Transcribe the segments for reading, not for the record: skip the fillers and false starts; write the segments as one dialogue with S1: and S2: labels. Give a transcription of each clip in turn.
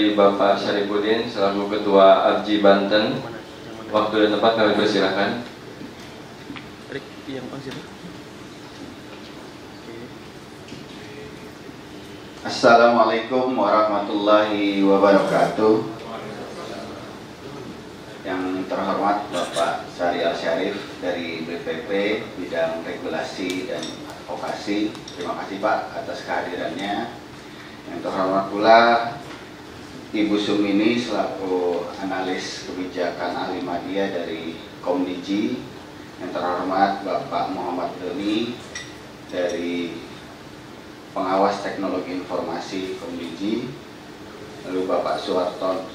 S1: dari Bapak Syarifuddin selaku Ketua ABJI Banten. Waktu dan tempat kami persilahkan.
S2: Assalamualaikum warahmatullahi wabarakatuh. Yang terhormat Bapak Syahrial Syarif dari BPP Bidang Regulasi dan Advokasi. Terima kasih Pak atas kehadirannya. Yang terhormat pula Ibu Sumini selaku analis kebijakan ahli media dari Komdiji. Yang terhormat Bapak Muhammad Doni dari Pengawas Teknologi Informasi Komdiji. Lalu Bapak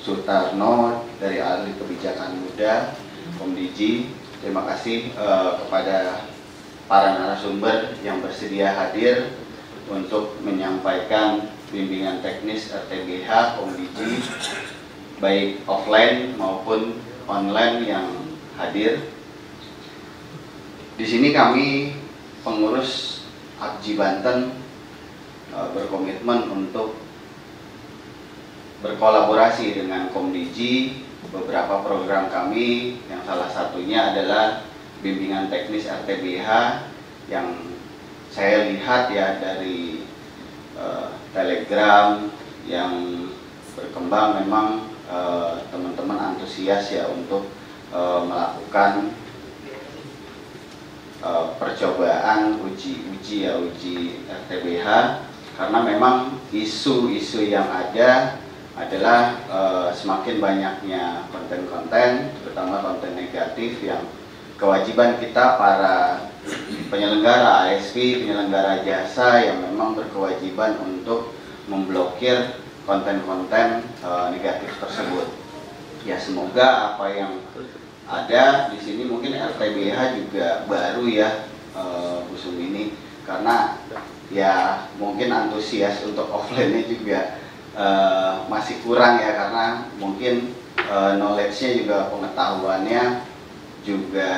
S2: Sutarno dari ahli kebijakan muda Komdiji. Terima kasih kepada para narasumber yang bersedia hadir untuk menyampaikan bimbingan teknis RTBH Komdiji, baik offline maupun online yang hadir. Di sini kami pengurus ABJI Banten berkomitmen untuk berkolaborasi dengan Komdiji. Beberapa program kami yang salah satunya adalah bimbingan teknis RTBH yang saya lihat ya dari Telegram yang berkembang. Memang teman-teman antusias ya untuk melakukan percobaan uji RTBH, karena memang isu-isu yang ada adalah semakin banyaknya konten-konten, terutama konten negatif, yang kewajiban kita para penyelenggara ASP, penyelenggara jasa yang memang berkewajiban untuk memblokir konten-konten negatif tersebut. Ya, semoga apa yang ada di sini, mungkin RTBH juga baru ya Bu Sumini, karena ya mungkin antusias untuk offline-nya juga masih kurang ya, karena mungkin knowledge-nya juga, pengetahuannya juga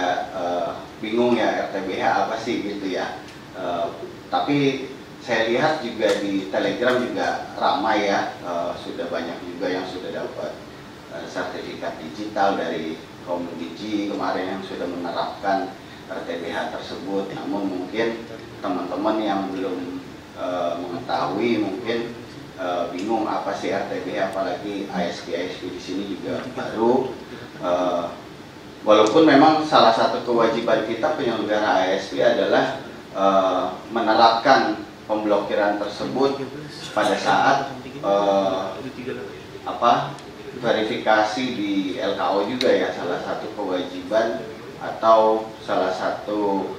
S2: bingung ya RTBH apa sih gitu ya. Tapi saya lihat juga di Telegram juga ramai ya, sudah banyak juga yang sudah dapat sertifikat digital dari Komdiji kemarin yang sudah menerapkan RTBH tersebut. Namun mungkin teman-teman yang belum mengetahui mungkin bingung apa sih RTBH, apalagi ASP di sini juga baru. Walaupun memang salah satu kewajiban kita penyelenggara ASP adalah menerapkan pemblokiran tersebut pada saat verifikasi di LKO juga ya, salah satu kewajiban atau salah satu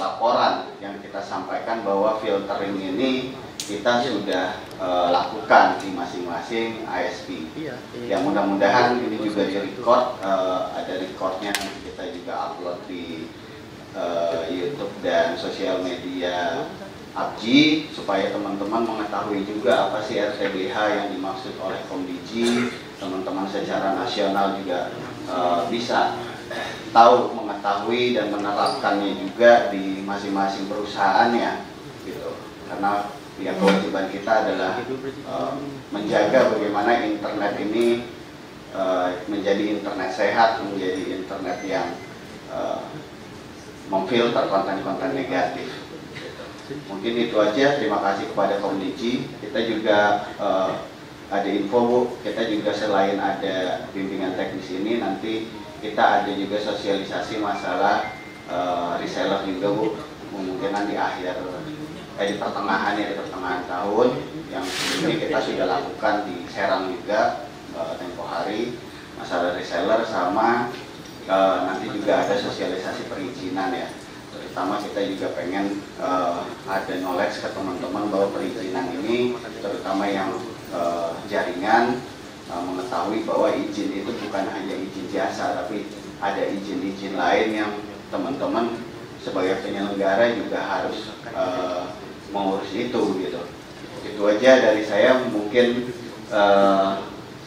S2: laporan yang kita sampaikan bahwa filtering ini kita sudah lakukan di masing-masing ASP. Ya, mudah-mudahan ini juga di-record, ada recordnya, nanti kita juga upload di YouTube dan sosial media ABJI supaya teman-teman mengetahui juga apa sih RTBH yang dimaksud oleh Komdiji. Teman-teman secara nasional juga bisa tahu, mengetahui dan menerapkannya juga di masing-masing perusahaan ya, gitu. Karena ya kewajiban kita adalah menjaga bagaimana internet ini menjadi internet sehat, menjadi internet yang memfilter konten-konten negatif. Mungkin itu aja. Terima kasih kepada Komdiji. Kita juga ada info Bu, kita juga selain ada bimbingan teknis ini, nanti kita ada juga sosialisasi masalah reseller juga Bu, kemungkinan di pertengahan tahun. Yang ini kita sudah lakukan di Serang juga tempo hari, masalah reseller, sama nanti juga ada sosialisasi perizinan ya. Terutama kita juga pengen ada knowledge ke teman-teman bahwa perizinan ini, terutama yang jaringan, mengetahui bahwa izin itu bukan hanya izin jasa, tapi ada izin-izin lain yang teman-teman sebagai penyelenggara juga harus mengurus itu gitu. Itu aja dari saya. Mungkin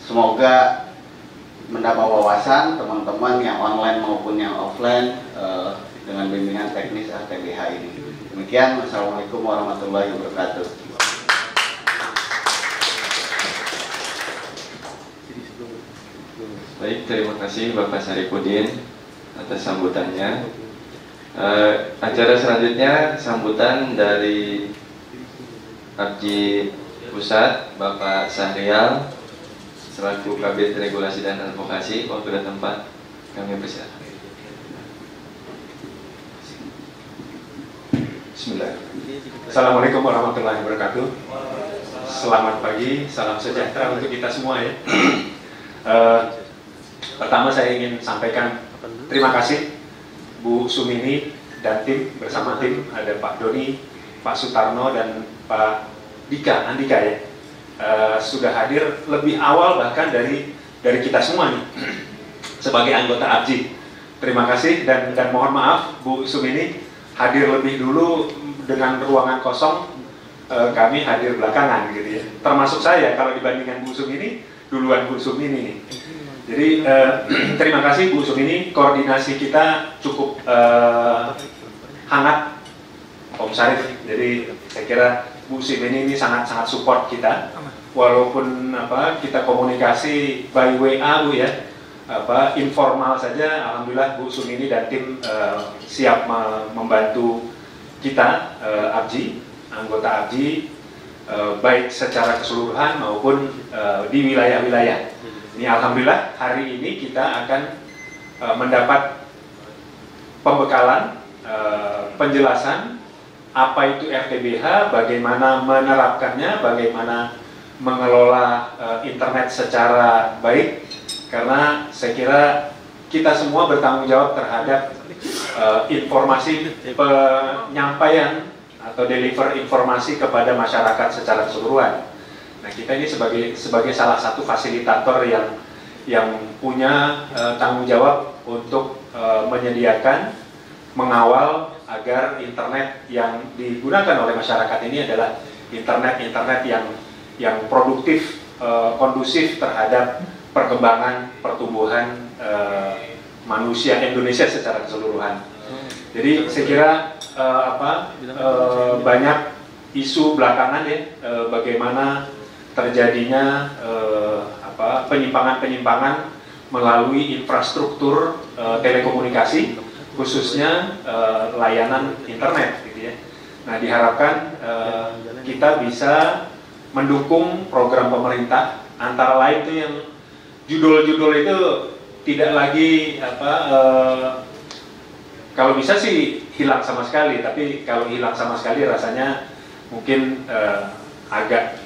S2: semoga mendapat wawasan teman-teman yang online maupun yang offline dengan bimbingan teknis RTBH ini. Demikian, wassalamualaikum warahmatullahi wabarakatuh.
S1: Baik, terima kasih Bapak Saripudin atas sambutannya. Acara selanjutnya sambutan dari Abji Pusat Bapak Sahrial selaku Kabid Regulasi dan Advokasi. Waktu dan tempat kami persilakan.
S3: Bismillah. Assalamualaikum warahmatullahi wabarakatuh. Selamat pagi, salam sejahtera untuk kita semua ya. Pertama saya ingin sampaikan terima kasih Bu Sumini dan tim bersama tim, ada Pak Doni, Pak Sutarno dan Pak Andika ya, sudah hadir lebih awal bahkan dari kita semua nih sebagai anggota ABJI. Terima kasih dan mohon maaf Bu Sumini hadir lebih dulu dengan ruangan kosong, kami hadir belakangan gitu ya. Termasuk saya kalau dibandingkan Bu Sumini, duluan Bu Sumini nih. Jadi terima kasih Bu Sumini, koordinasi kita cukup hangat Om Syarif. Jadi saya kira Bu Sumini ini sangat support kita, walaupun kita komunikasi by WA Bu ya, informal saja. Alhamdulillah Bu Sumini dan tim siap membantu kita ABJI, anggota ABJI, baik secara keseluruhan maupun di wilayah-wilayah. Ini alhamdulillah hari ini kita akan mendapat pembekalan, penjelasan apa itu RTBH, bagaimana menerapkannya, bagaimana mengelola internet secara baik, karena saya kira kita semua bertanggung jawab terhadap informasi penyampaian atau deliver informasi kepada masyarakat secara keseluruhan. Nah, kita ini sebagai salah satu fasilitator yang punya tanggung jawab untuk menyediakan, mengawal agar internet yang digunakan oleh masyarakat ini adalah internet yang produktif, kondusif terhadap perkembangan pertumbuhan manusia Indonesia secara keseluruhan. Jadi saya kira banyak isu belakangan ya, bagaimana terjadinya penyimpangan-penyimpangan melalui infrastruktur telekomunikasi, khususnya layanan internet gitu ya. Nah, diharapkan kita bisa mendukung program pemerintah, antara lain itu yang judul-judul itu tidak lagi kalau bisa sih hilang sama sekali, tapi kalau hilang sama sekali rasanya mungkin agak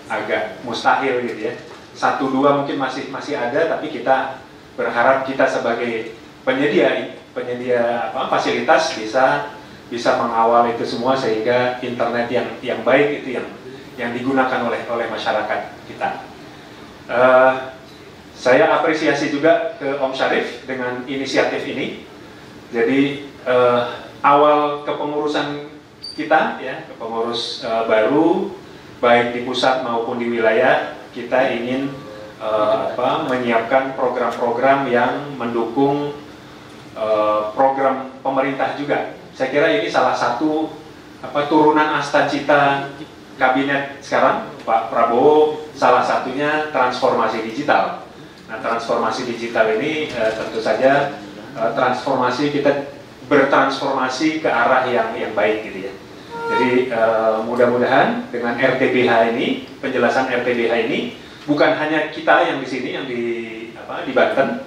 S3: mustahil gitu ya. 1-2 mungkin masih ada, tapi kita berharap kita sebagai penyedia fasilitas bisa mengawal itu semua sehingga internet yang baik itu yang digunakan oleh masyarakat kita. Saya apresiasi juga ke Om Syarif dengan inisiatif ini. Jadi awal kepengurusan kita ya, kepengurus baru baik di pusat maupun di wilayah, kita ingin menyiapkan program-program yang mendukung program pemerintah juga. Saya kira ini salah satu turunan asta cita kabinet sekarang Pak Prabowo, salah satunya transformasi digital. Nah, transformasi digital ini tentu saja kita bertransformasi ke arah yang baik gitu ya. Jadi mudah-mudahan dengan RTBH ini, penjelasan RTBH ini bukan hanya kita yang di sini, yang di Banten,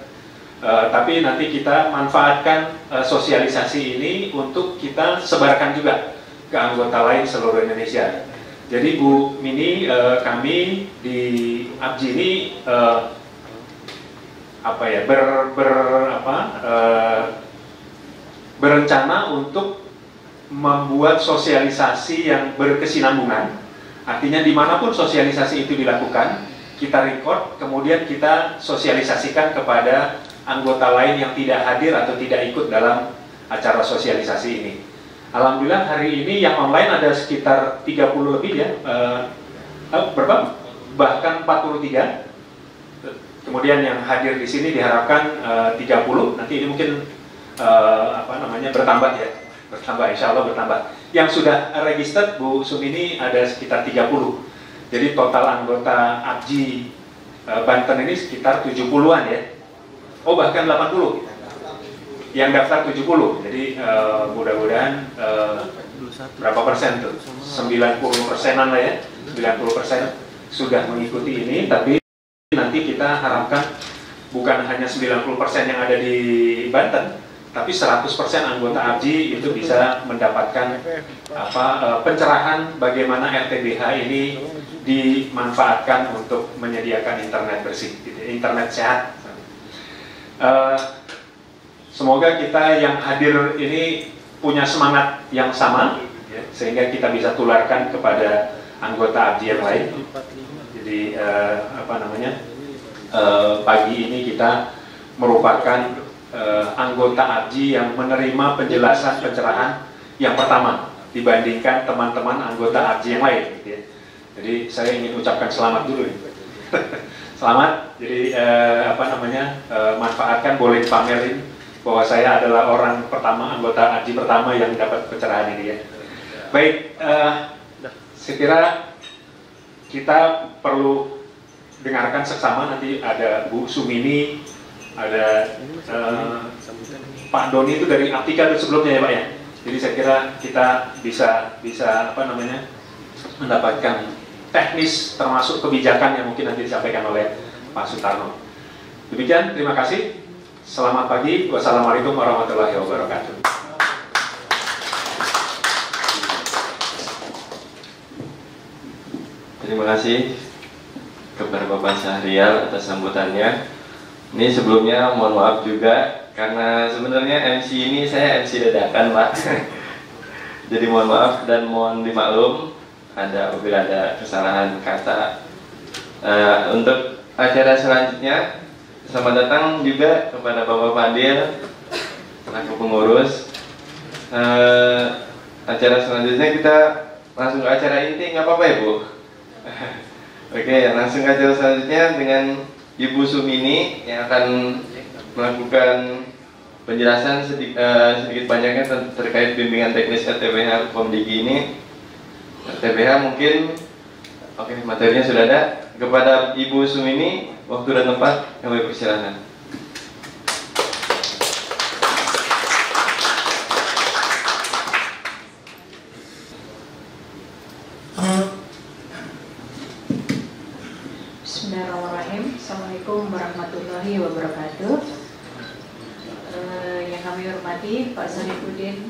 S3: tapi nanti kita manfaatkan sosialisasi ini untuk kita sebarkan juga ke anggota lain seluruh Indonesia. Jadi Bu Mini, kami di ABJI ini berencana untuk membuat sosialisasi yang berkesinambungan. Artinya dimanapun sosialisasi itu dilakukan, kita record, kemudian kita sosialisasikan kepada anggota lain yang tidak hadir atau tidak ikut dalam acara sosialisasi ini. Alhamdulillah hari ini yang online ada sekitar 30 lebih ya, berapa? Bahkan 43. Kemudian yang hadir di sini diharapkan 30. Nanti ini mungkin bertambah ya, insya Allah bertambah. Yang sudah registered Bu Sumini ada sekitar 30. Jadi total anggota ABJI Banten ini sekitar 70-an ya. Oh bahkan 80, yang daftar 70. Jadi mudah-mudahan berapa persen tuh? 90%-an lah ya, 90% sudah mengikuti ini. Tapi nanti kita harapkan bukan hanya 90% yang ada di Banten, tapi 100% anggota ABJI itu bisa mendapatkan pencerahan bagaimana RTBH ini dimanfaatkan untuk menyediakan internet bersih, internet sehat. Semoga kita yang hadir ini punya semangat yang sama, ya, sehingga kita bisa tularkan kepada anggota ABJI yang lain. Jadi pagi ini kita merupakan anggota ABJI yang menerima penjelasan pencerahan yang pertama dibandingkan teman-teman anggota ABJI yang lain. Gitu ya. Jadi saya ingin ucapkan selamat dulu. Selamat. Jadi manfaatkan, boleh pamerin bahwa saya adalah orang pertama, anggota ABJI pertama yang dapat pencerahan ini ya. Baik, saya kira kita perlu dengarkan seksama. Nanti ada Bu Sumini, ada Pak Doni itu dari Aptika sebelumnya ya Pak ya. Jadi saya kira kita bisa mendapatkan teknis termasuk kebijakan yang mungkin nanti disampaikan oleh Pak Sutarno. Demikian, terima kasih. Selamat pagi. Wassalamualaikum warahmatullahi wabarakatuh.
S1: Terima kasih kepada Bapak Syahrial atas sambutannya. Ini sebelumnya mohon maaf juga karena sebenarnya MC ini saya MC dadakan Pak. Jadi mohon maaf dan mohon dimaklum apabila ada kesalahan kata. Untuk acara selanjutnya, selamat datang juga kepada Bapak Fadil selaku pengurus. Acara selanjutnya kita langsung ke acara inti, nggak apa-apa ya Bu? Oke, langsung ke acara selanjutnya dengan Ibu Sumini yang akan melakukan penjelasan sedikit banyaknya terkait bimbingan teknis RTBH Komdigi ini. RTBH mungkin, oke, materinya sudah ada. Kepada Ibu Sumini, waktu dan tempat kami persilakan.
S4: Bismillahirrahmanirrahim. Assalamualaikum warahmatullahi wabarakatuh. Yang kami hormati Pak Sarifuddin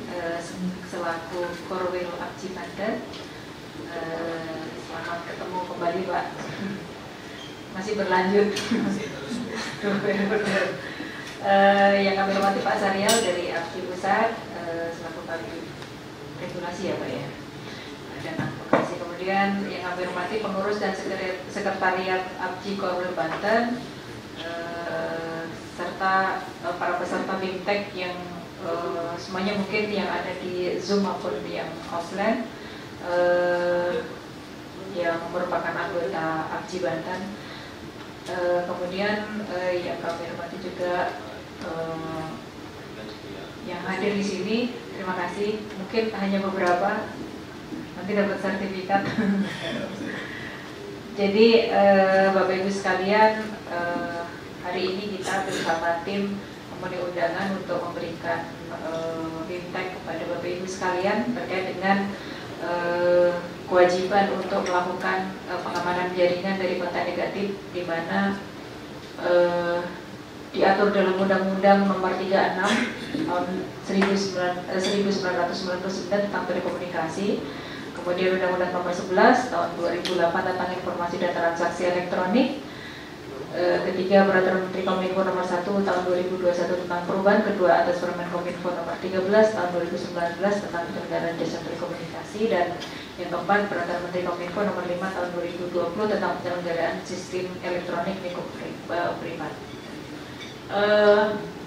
S4: selaku Korwil ABJI Banten. Selamat ketemu kembali Pak. Masih berlanjut. Yang kami hormati Pak Syahrial dari ABJI Pusat selaku Kabid Regulasi ya Pak ya. Dan advokasi. Kemudian yang kami hormati pengurus dan sekretariat ABJI Korwil Banten, serta para peserta BIMTEK yang semuanya mungkin yang ada di Zoom maupun yang offline, yang merupakan anggota ABJI Banten. Kemudian yang kami hormati juga yang hadir di sini, terima kasih. Mungkin hanya beberapa, nanti dapat sertifikat. Jadi Bapak Ibu sekalian, hari ini kita bersama tim memenuhi undangan untuk memberikan BIMTEK kepada Bapak Ibu sekalian terkait dengan kewajiban untuk melakukan pengamanan jaringan dari konten negatif, di mana diatur dalam Undang-Undang Nomor 36 tahun 1999 tentang telekomunikasi, kemudian Undang-Undang Nomor 11 tahun 2008 tentang informasi dan transaksi elektronik, ketiga Peraturan Menteri Kominfo Nomor 1 tahun 2021 tentang perubahan kedua atas Permen Kominfo Nomor 13 tahun 2019 tentang penyelenggaraan jasa telekomunikasi, dan yang keempat Peraturan Menteri Kominfo Nomor 5 tahun 2020 tentang penyelenggaraan sistem elektronik mikro privat.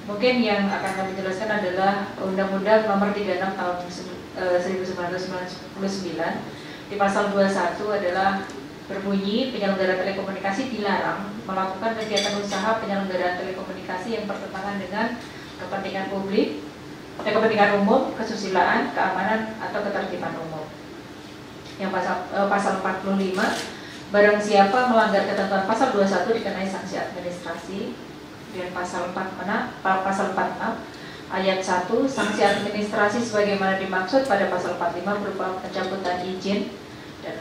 S4: Mungkin yang akan kami jelaskan adalah Undang-Undang Nomor 36 tahun 1999 di pasal 21 adalah berbunyi penyelenggara telekomunikasi dilarang melakukan kegiatan usaha penyelenggaraan telekomunikasi yang bertentangan dengan kepentingan publik, kepentingan umum, kesusilaan, keamanan atau ketertiban umum. Yang pasal 45, barang siapa melanggar ketentuan pasal 21 dikenai sanksi administrasi. Kemudian pasal 46 ayat 1, sanksi administrasi sebagaimana dimaksud pada pasal 45 berupa pencabutan izin, dan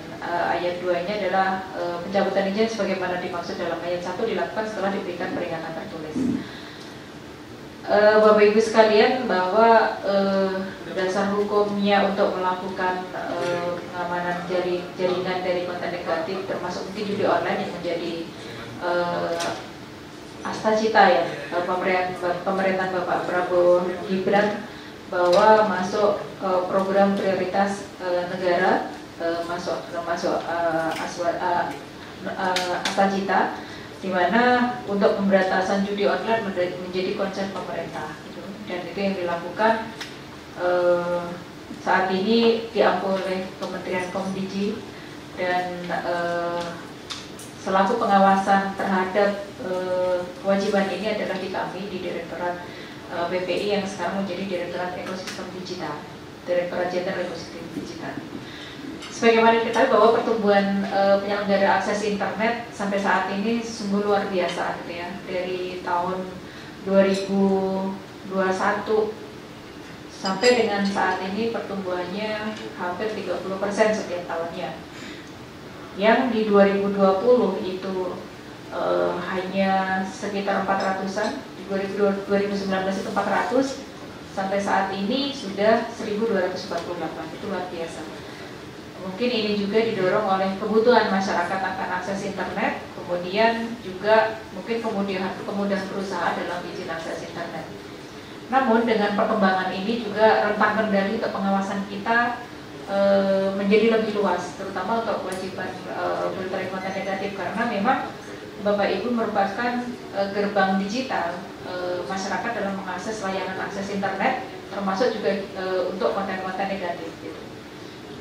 S4: ayat 2 ini adalah pencabutan izin sebagaimana dimaksud dalam ayat 1 dilakukan setelah diberikan peringatan tertulis. Bapak Ibu sekalian, bahwa dasar hukumnya untuk melakukan pengamanan jaringan dari konten negatif termasuk mungkin judi online yang menjadi astacita ya pemerintahan Bapak Prabowo Gibran, bahwa masuk program prioritas negara, masuk astacita, di mana untuk pemberantasan judi online menjadi concern pemerintah gitu. Dan itu yang dilakukan saat ini diampu oleh Kementerian Komdigi, dan selaku pengawasan terhadap kewajiban ini adalah di kami di Direktorat BPI yang sekarang menjadi Direktorat Ekosistem Digital, Direktorat Jenderal Ekosistem Digital. Sebagaimana kita tahu bahwa pertumbuhan penyelenggara akses internet sampai saat ini sungguh luar biasa gitu ya. Dari tahun 2021 sampai dengan saat ini pertumbuhannya hampir 30% setiap tahunnya. Yang di 2020 itu hanya sekitar 400-an, di 2019 itu 400, sampai saat ini sudah 1248, itu luar biasa. Mungkin ini juga didorong oleh kebutuhan masyarakat akan akses internet, kemudian juga mungkin kemudahan perusahaan dalam izin akses internet. Namun dengan perkembangan ini juga rentang kendali untuk pengawasan kita menjadi lebih luas, terutama untuk kewajiban filtering konten negatif, karena memang Bapak Ibu merupakan gerbang digital masyarakat dalam mengakses layanan akses internet, termasuk juga untuk konten-konten negatif. Gitu.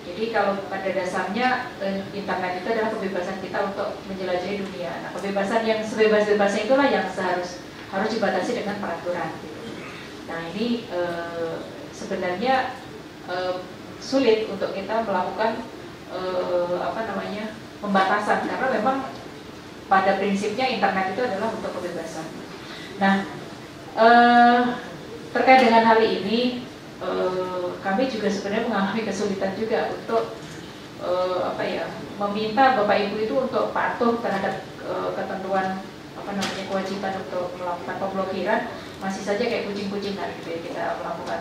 S4: Jadi kalau pada dasarnya internet itu adalah kebebasan kita untuk menjelajahi dunia. Nah, kebebasan yang sebebas-bebasnya itulah yang harus dibatasi dengan peraturan. Gitu. Nah ini sebenarnya sulit untuk kita melakukan pembatasan, karena memang pada prinsipnya internet itu adalah untuk kebebasan. Nah terkait dengan hal ini kami juga sebenarnya mengalami kesulitan juga untuk meminta Bapak Ibu itu untuk patuh terhadap ketentuan kewajiban untuk melakukan pemblokiran. Masih saja kayak kucing-kucingan gitu ya, kita melakukan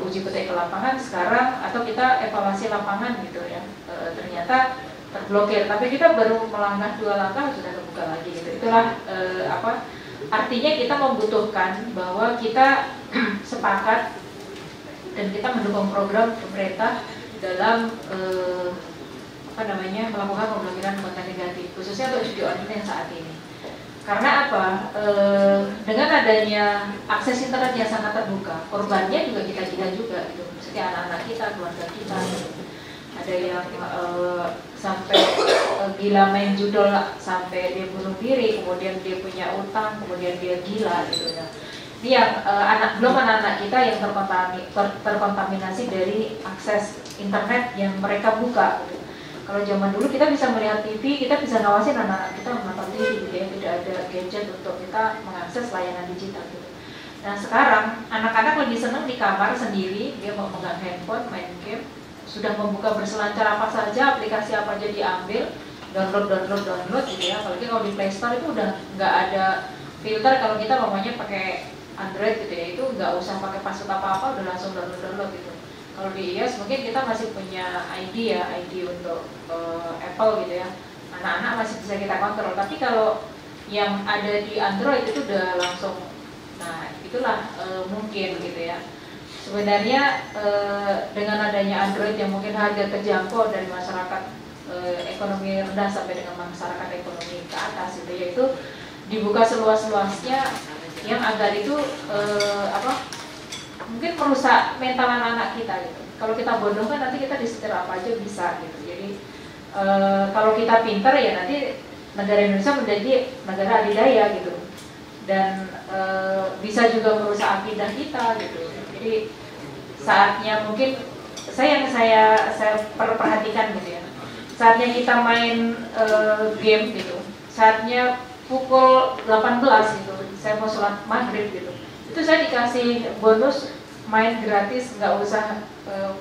S4: uji petik ke lapangan sekarang, atau kita evaluasi lapangan gitu ya, ternyata terblokir, tapi kita baru melangkah 2 langkah sudah terbuka lagi gitu. Itulah artinya kita membutuhkan bahwa kita sepakat dan kita mendukung program pemerintah dalam melakukan pemblokiran konten negatif, khususnya untuk judi online yang saat ini. Karena apa? Dengan adanya akses internet yang sangat terbuka, korbannya juga kita juga gitu. Seperti anak-anak kita, keluarga kita gitu. Ada yang sampai gila main judol sampai dia bunuh diri, kemudian dia punya utang, kemudian dia gila gitu ya. Ini yang belum anak-anak kita yang terkontaminasi dari akses internet yang mereka buka gitu. Kalau zaman dulu kita bisa melihat TV, kita bisa ngawasin anak-anak kita menonton TV gitu ya, tidak ada gadget untuk kita mengakses layanan digital gitu. Nah sekarang anak-anak lebih senang di kamar sendiri, dia mau megang handphone, main game, sudah membuka berselancar apa saja, aplikasi apa aja diambil, download gitu ya. Apalagi kalau di Play Store itu udah nggak ada filter, kalau kita namanya pakai Android gitu ya, itu nggak usah pakai password apa-apa, udah langsung download gitu. Kalau di iOS mungkin kita masih punya ID ya, ID untuk Apple gitu ya. Anak-anak masih bisa kita kontrol, tapi kalau yang ada di Android itu udah langsung. Nah itulah mungkin gitu ya. Sebenarnya dengan adanya Android yang mungkin harga terjangkau dari masyarakat ekonomi rendah sampai dengan masyarakat ekonomi ke atas gitu, yaitu dibuka seluas-luasnya yang agar itu mungkin merusak mental anak-anak kita gitu. Kalau kita bodoh kan nanti kita disetir apa aja bisa gitu. Jadi kalau kita pintar ya nanti negara Indonesia menjadi negara adidaya gitu. Dan bisa juga merusak akidah kita gitu. Jadi saatnya mungkin saya perhatikan gitu ya. Saatnya kita main game gitu. Saatnya pukul 18 gitu, saya mau sholat maghrib gitu, itu saya dikasih bonus main gratis, nggak usah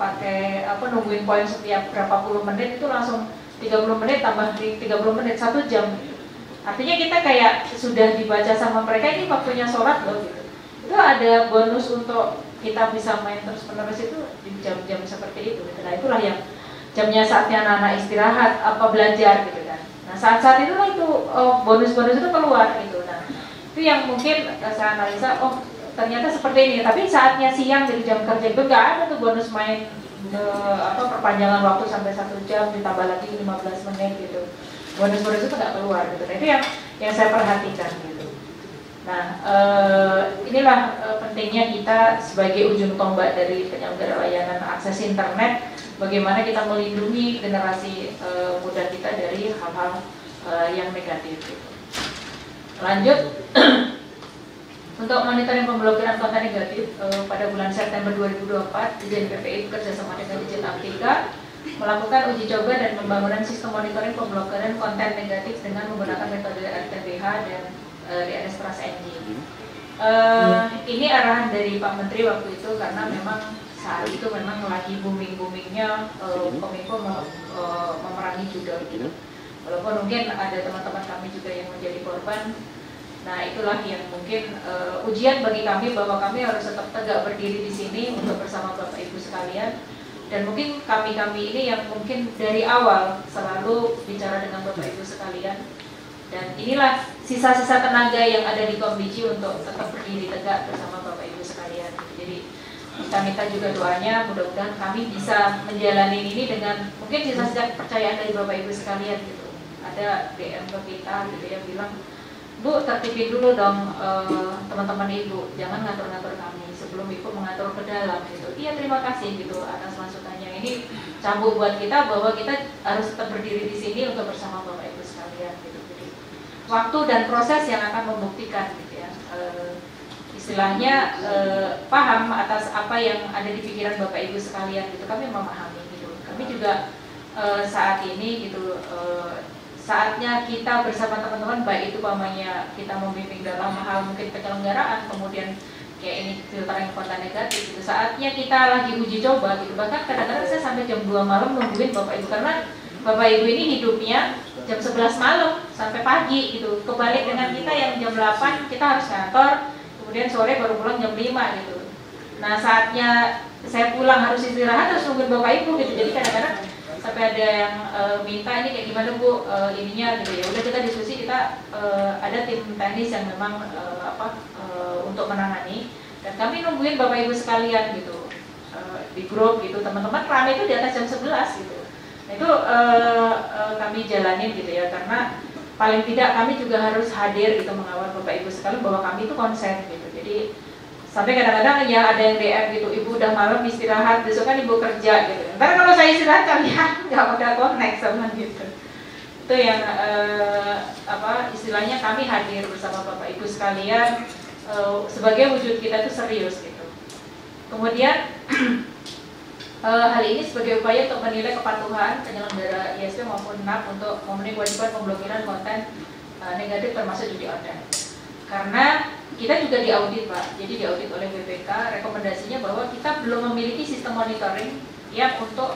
S4: pakai nungguin poin setiap berapa puluh menit, itu langsung 30 menit tambah di 30 menit 1 jam gitu. Artinya kita kayak sudah dibaca sama mereka, ini waktunya sholat loh gitu. Itu ada bonus untuk kita bisa main terus menerus itu di jam-jam seperti itu gitu. Nah itulah yang jamnya saatnya anak-anak istirahat apa belajar gitu kan. Nah saat-saat itulah itu bonus-bonus itu keluar gitu. Nah itu yang mungkin saya analisa, oh ternyata seperti ini. Tapi saatnya siang dari jam kerja itu nggak ada tuh bonus main perpanjangan waktu sampai 1 jam ditambah lagi 15 menit gitu. Bonus-bonus itu nggak keluar gitu. Nah itu yang saya perhatikan gitu. Nah inilah pentingnya kita sebagai ujung tombak dari penyelenggara layanan akses internet, bagaimana kita melindungi generasi muda kita dari hal-hal yang negatif gitu. Lanjut. Untuk monitoring pemblokiran konten negatif, pada bulan September 2024, Dirjen PPI bekerjasama dengan Dirjen Aptika melakukan uji coba dan pembangunan sistem monitoring pemblokiran konten negatif dengan menggunakan metode RTBH dan DNS Trust Engine. Ini arahan dari Pak Menteri waktu itu karena memang saat itu memang lagi booming-boomingnya Kominfo memerangi judul gitu. Walaupun mungkin ada teman-teman kami juga yang menjadi korban. Nah itulah yang mungkin ujian bagi kami bahwa kami harus tetap tegak berdiri di sini untuk bersama Bapak Ibu sekalian, dan mungkin kami ini yang mungkin dari awal selalu bicara dengan Bapak Ibu sekalian, dan inilah sisa-sisa tenaga yang ada di Kombiji untuk tetap berdiri tegak bersama Bapak Ibu sekalian. Jadi kita minta juga doanya, mudah-mudahan kami bisa menjalani ini dengan mungkin sisa-sisa kepercayaan dari Bapak Ibu sekalian gitu. Ada DM ke kita gitu yang bilang, Bu, tertipin dulu dong teman-teman Ibu, jangan ngatur-ngatur kami sebelum Ibu mengatur ke dalam gitu. Iya terima kasih gitu atas masukannya. Ini cambuk buat kita bahwa kita harus tetap berdiri di sini untuk bersama Bapak Ibu sekalian gitu. Jadi waktu dan proses yang akan membuktikan gitu ya. Istilahnya paham atas apa yang ada di pikiran Bapak Ibu sekalian gitu. Kami memahami gitu. Kami juga saat ini gitu saatnya kita bersama teman-teman, baik itu pamannya kita membimbing dalam hal mungkin penyelenggaraan, kemudian kayak ini filtering konten negatif gitu. Saatnya kita lagi uji coba gitu. Bahkan kadang-kadang saya sampai jam 2 malam nungguin Bapak Ibu karena Bapak Ibu ini hidupnya jam 11 malam sampai pagi gitu. Kebalik dengan kita yang jam 8 kita harus kantor, kemudian sore baru pulang jam 5 gitu. Nah saatnya saya pulang harus istirahat harus nungguin Bapak Ibu gitu. Jadi kadang-kadang sampai ada yang minta ini kayak gimana Bu ininya gitu ya. Udah kita diskusi, kita ada tim teknis yang memang untuk menangani, dan kami nungguin Bapak Ibu sekalian gitu di grup gitu. Teman-teman rame itu di atas jam 11 gitu. Nah itu kami jalanin gitu ya, karena paling tidak kami juga harus hadir gitu mengawal Bapak Ibu sekalian bahwa kami itu konsen gitu. Jadi sampai kadang-kadang ya ada yang DM gitu, Ibu udah malam istirahat, besok kan Ibu kerja gitu. Ntar kalau saya istirahat kalian nggak bakal connect sama gitu. Itu yang istilahnya kami hadir bersama Bapak Ibu sekalian sebagai wujud kita itu serius gitu. Kemudian hal ini sebagai upaya untuk menilai kepatuhan penyelenggara ISP maupun NAP untuk memenuhi kewajiban pemblokiran konten negatif termasuk judi online. Karena kita juga diaudit Pak, jadi diaudit oleh BPK, rekomendasinya bahwa kita belum memiliki sistem monitoring yang untuk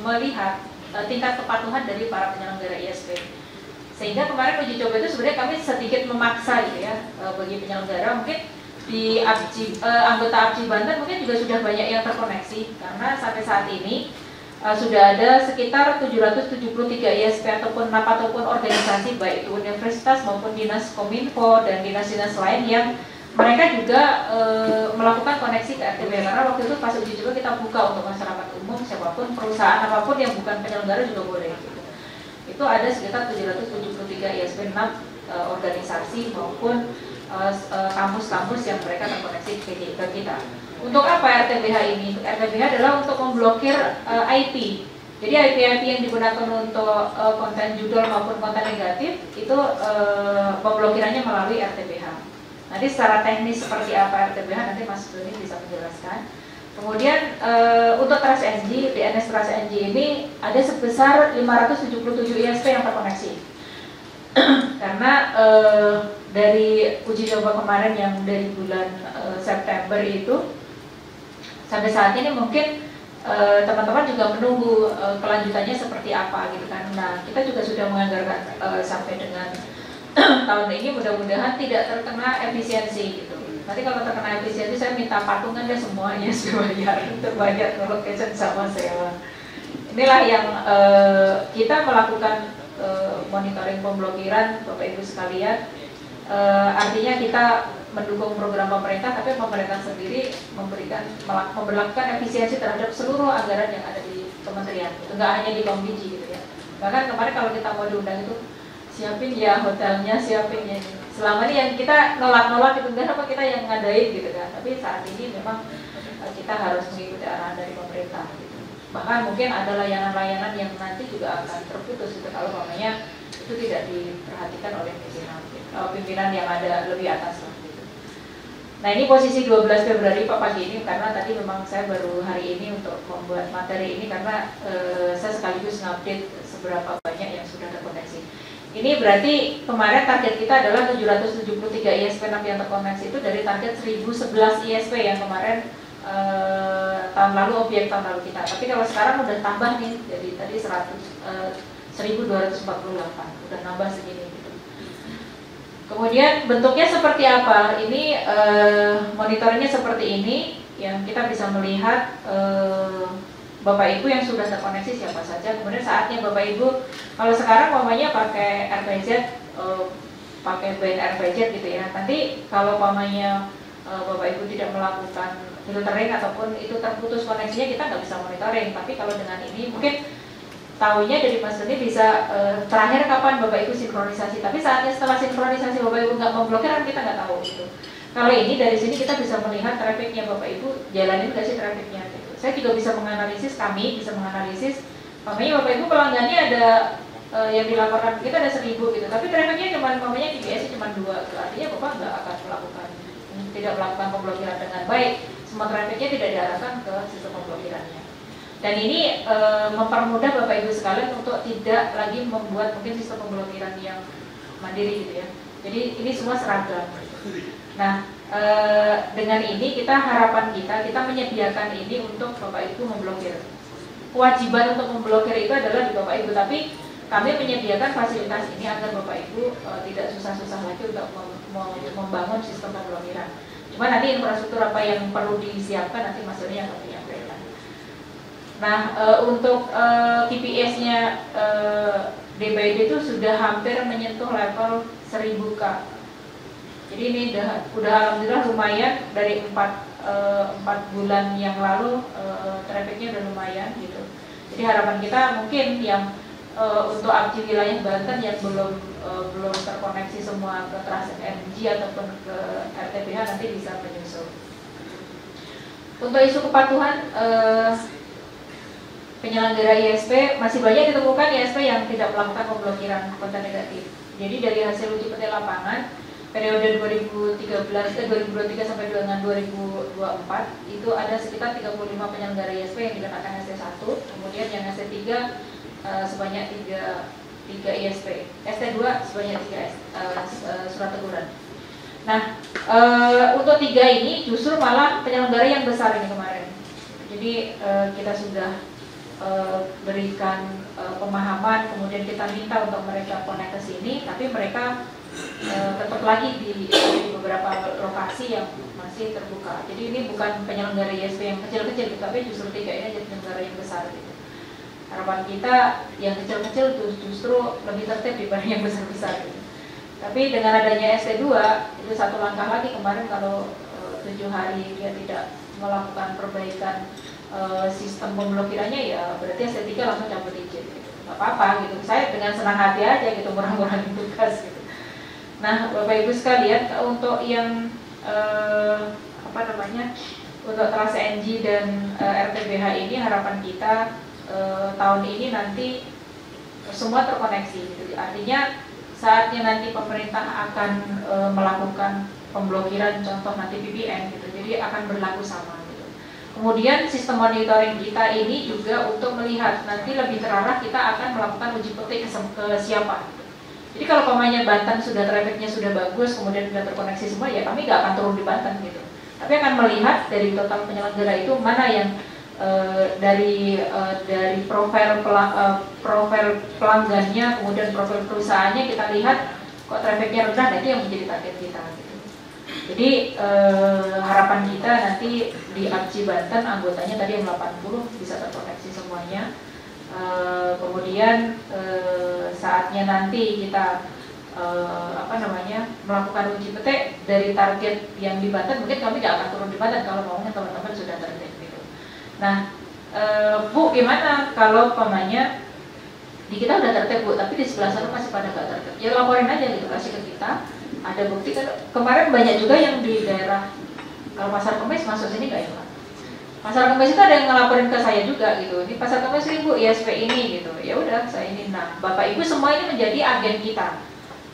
S4: melihat tingkat kepatuhan dari para penyelenggara ISP. Sehingga kemarin uji coba itu sebenarnya kami sedikit memaksa gitu ya, bagi penyelenggara. Mungkin di anggota APJI Banten mungkin juga sudah banyak yang terkoneksi, karena sampai saat ini sudah ada sekitar 773 ISP ataupun NAP ataupun organisasi baik itu universitas maupun dinas kominfo dan dinas-dinas lain yang mereka juga melakukan koneksi ke RTBH. Karena waktu itu pas uji coba kita buka untuk masyarakat umum, siapapun perusahaan apapun yang bukan penyelenggara juga boleh gitu. Itu ada sekitar 773 ISP NAP organisasi maupun kampus-kampus yang mereka terkoneksi ke kita. Untuk apa RTBH ini? RTBH adalah untuk memblokir IP. Jadi IP-IP yang digunakan untuk konten judul maupun konten negatif itu pemblokirannya melalui RTBH. Nanti secara teknis seperti apa RTBH nanti Mas Doni bisa menjelaskan. Kemudian untuk Trust NG, DNS Trust NG ini ada sebesar 577 ISP yang terkoneksi. Karena dari uji coba kemarin yang dari bulan September itu sampai saat ini mungkin teman-teman juga menunggu kelanjutannya seperti apa gitu kan. Nah, kita juga sudah menganggarkan sampai dengan tahun ini mudah-mudahan tidak terkena efisiensi gitu. Nanti kalau terkena efisiensi saya minta patungan deh semuanya terbayar location sama sewa. Inilah yang kita melakukan monitoring pemblokiran Bapak Ibu sekalian. Artinya kita mendukung program pemerintah, tapi pemerintah sendiri memberlakukan efisiensi terhadap seluruh anggaran yang ada di kementerian. Itu nggak hanya di Kombiji gitu ya. Bahkan kemarin kalau kita mau diundang itu siapin ya hotelnya, siapin ya. Selama ini yang kita nolak-nolak itu enggak apa kita yang ngadain gitu kan. Tapi saat ini memang kita harus mengikuti arahan dari pemerintah gitu. Bahkan mungkin ada layanan-layanan yang nanti juga akan terputus gitu kalau namanya itu tidak diperhatikan oleh pimpinan yang ada lebih atas gitu. Nah, ini posisi 12 Februari Pak pagi ini karena tadi memang saya baru hari ini untuk membuat materi ini karena saya sekaligus ngupdate seberapa banyak yang sudah terkoneksi. Ini berarti kemarin target kita adalah 773 ISP yang terkoneksi itu dari target 1011 ISP yang kemarin tahun lalu objek tahun lalu kita. Tapi kalau sekarang udah tambah nih, jadi tadi 1248 udah nambah segini gitu. Kemudian bentuknya seperti apa? Ini monitoringnya seperti ini yang kita bisa melihat Bapak Ibu yang sudah terkoneksi siapa saja. Kemudian saatnya Bapak Ibu kalau sekarang umpamanya pakai RPZ pakai band RPZ gitu ya. Nanti kalau umpamanya Bapak Ibu tidak melakukan filtering ataupun itu terputus koneksinya, kita nggak bisa monitoring. Tapi kalau dengan ini mungkin tahunya dari Mas Doni bisa terakhir kapan Bapak Ibu sinkronisasi. Tapi saatnya setelah sinkronisasi Bapak Ibu nggak memblokir kan kita nggak tahu gitu. Kalau ini dari sini kita bisa melihat trafficnya Bapak Ibu jalanin nggak sih trafficnya gitu. Saya juga bisa menganalisis, kami bisa menganalisis. Makanya Bapak Ibu pelanggannya ada yang dilaporkan kita ada 1000 gitu. Tapi trafficnya cuma TBS cuma 2. Artinya Bapak nggak akan tidak melakukan pemblokiran dengan baik. Semua trafficnya tidak diarahkan ke sistem pemblokirannya. Dan ini mempermudah Bapak Ibu sekalian untuk tidak lagi membuat mungkin sistem pemblokiran yang mandiri gitu ya. Jadi ini semua seragam. Nah, dengan ini harapan kita menyediakan ini untuk Bapak Ibu memblokir. Kewajiban untuk memblokir itu adalah di Bapak Ibu, tapi kami menyediakan fasilitas ini agar Bapak Ibu tidak susah-susah lagi untuk membangun sistem pemblokiran. Cuma nanti infrastruktur apa yang perlu disiapkan nanti Mas Doni yang akan menyampaikan. Nah, untuk KPIs-nya DBD itu sudah hampir menyentuh level 1000K. Jadi ini udah alhamdulillah lumayan dari 4 bulan yang lalu trafficnya udah lumayan gitu. Jadi harapan kita mungkin yang untuk APCI wilayah Banten yang belum terkoneksi semua ke Trans Energy ataupun ke RTBH nanti bisa menyusul. Untuk isu kepatuhan penyelenggara ISP masih banyak ditemukan ISP yang tidak melakukan pemblokiran konten negatif. Jadi dari hasil uji petik lapangan periode 2023 sampai dengan 2024 itu ada sekitar 35 penyelenggara ISP yang dikenakan ST1, kemudian yang ST3 sebanyak 3 ISP, ST2 sebanyak 3 surat teguran. Nah, untuk 3 ini justru malah penyelenggara yang besar ini kemarin. Jadi kita sudah berikan pemahaman, kemudian kita minta untuk mereka connect ke sini, tapi mereka tetap lagi di beberapa lokasi yang masih terbuka. Jadi ini bukan penyelenggara ISP yang kecil-kecil, tapi justru 3 ini jadi penyelenggara yang besar gitu. Harapan kita yang kecil-kecil justru lebih tertib dibanding yang besar-besar gitu. Tapi dengan adanya ST2 itu satu langkah lagi. Kemarin kalau 7 hari dia tidak melakukan perbaikan sistem pemblokirannya, ya berarti ST3 langsung cabut izin gitu. Gak apa-apa gitu. Saya dengan senang hati aja gitu ngurang-ngurangin tugas gitu. Nah, Bapak Ibu sekalian, untuk yang untuk Trans NG dan RTBH ini harapan kita tahun ini nanti semua terkoneksi gitu. Artinya saatnya nanti pemerintah akan melakukan pemblokiran, contoh nanti PBN gitu, jadi akan berlaku sama gitu. Kemudian sistem monitoring kita ini juga untuk melihat nanti lebih terarah kita akan melakukan uji petik ke siapa gitu. Jadi kalau pemainnya Banten sudah trafficnya sudah bagus, kemudian sudah terkoneksi semua, ya kami nggak akan turun di Banten gitu. Tapi akan melihat dari total penyelenggara itu mana yang dari profil pelanggannya, kemudian profil perusahaannya kita lihat kok trafficnya rendah, nah itu yang menjadi target kita. Gitu. Jadi harapan kita nanti di APJI Banten anggotanya tadi yang 80 bisa terkoneksi semuanya. Kemudian saatnya nanti kita melakukan uji petik dari target yang di Banten, mungkin kami tidak akan turun di Banten kalau maunya teman-teman sudah target gitu. Nah, Bu, gimana kalau pemanya di kita udah tertib Bu, tapi di sebelah sana masih pada nggak tertib? Ya laporin aja gitu, kasih ke kita. Ada bukti kan kemarin banyak juga yang di daerah kalau Pasar Kemis masuk sini nggak ya Pak? Pasar Kemis itu ada yang ngelaporin ke saya juga gitu. Ini Pasar Kemis ini Bu, ISP ini gitu. Ya udah saya ini. Nah, Bapak Ibu semua ini menjadi agen kita.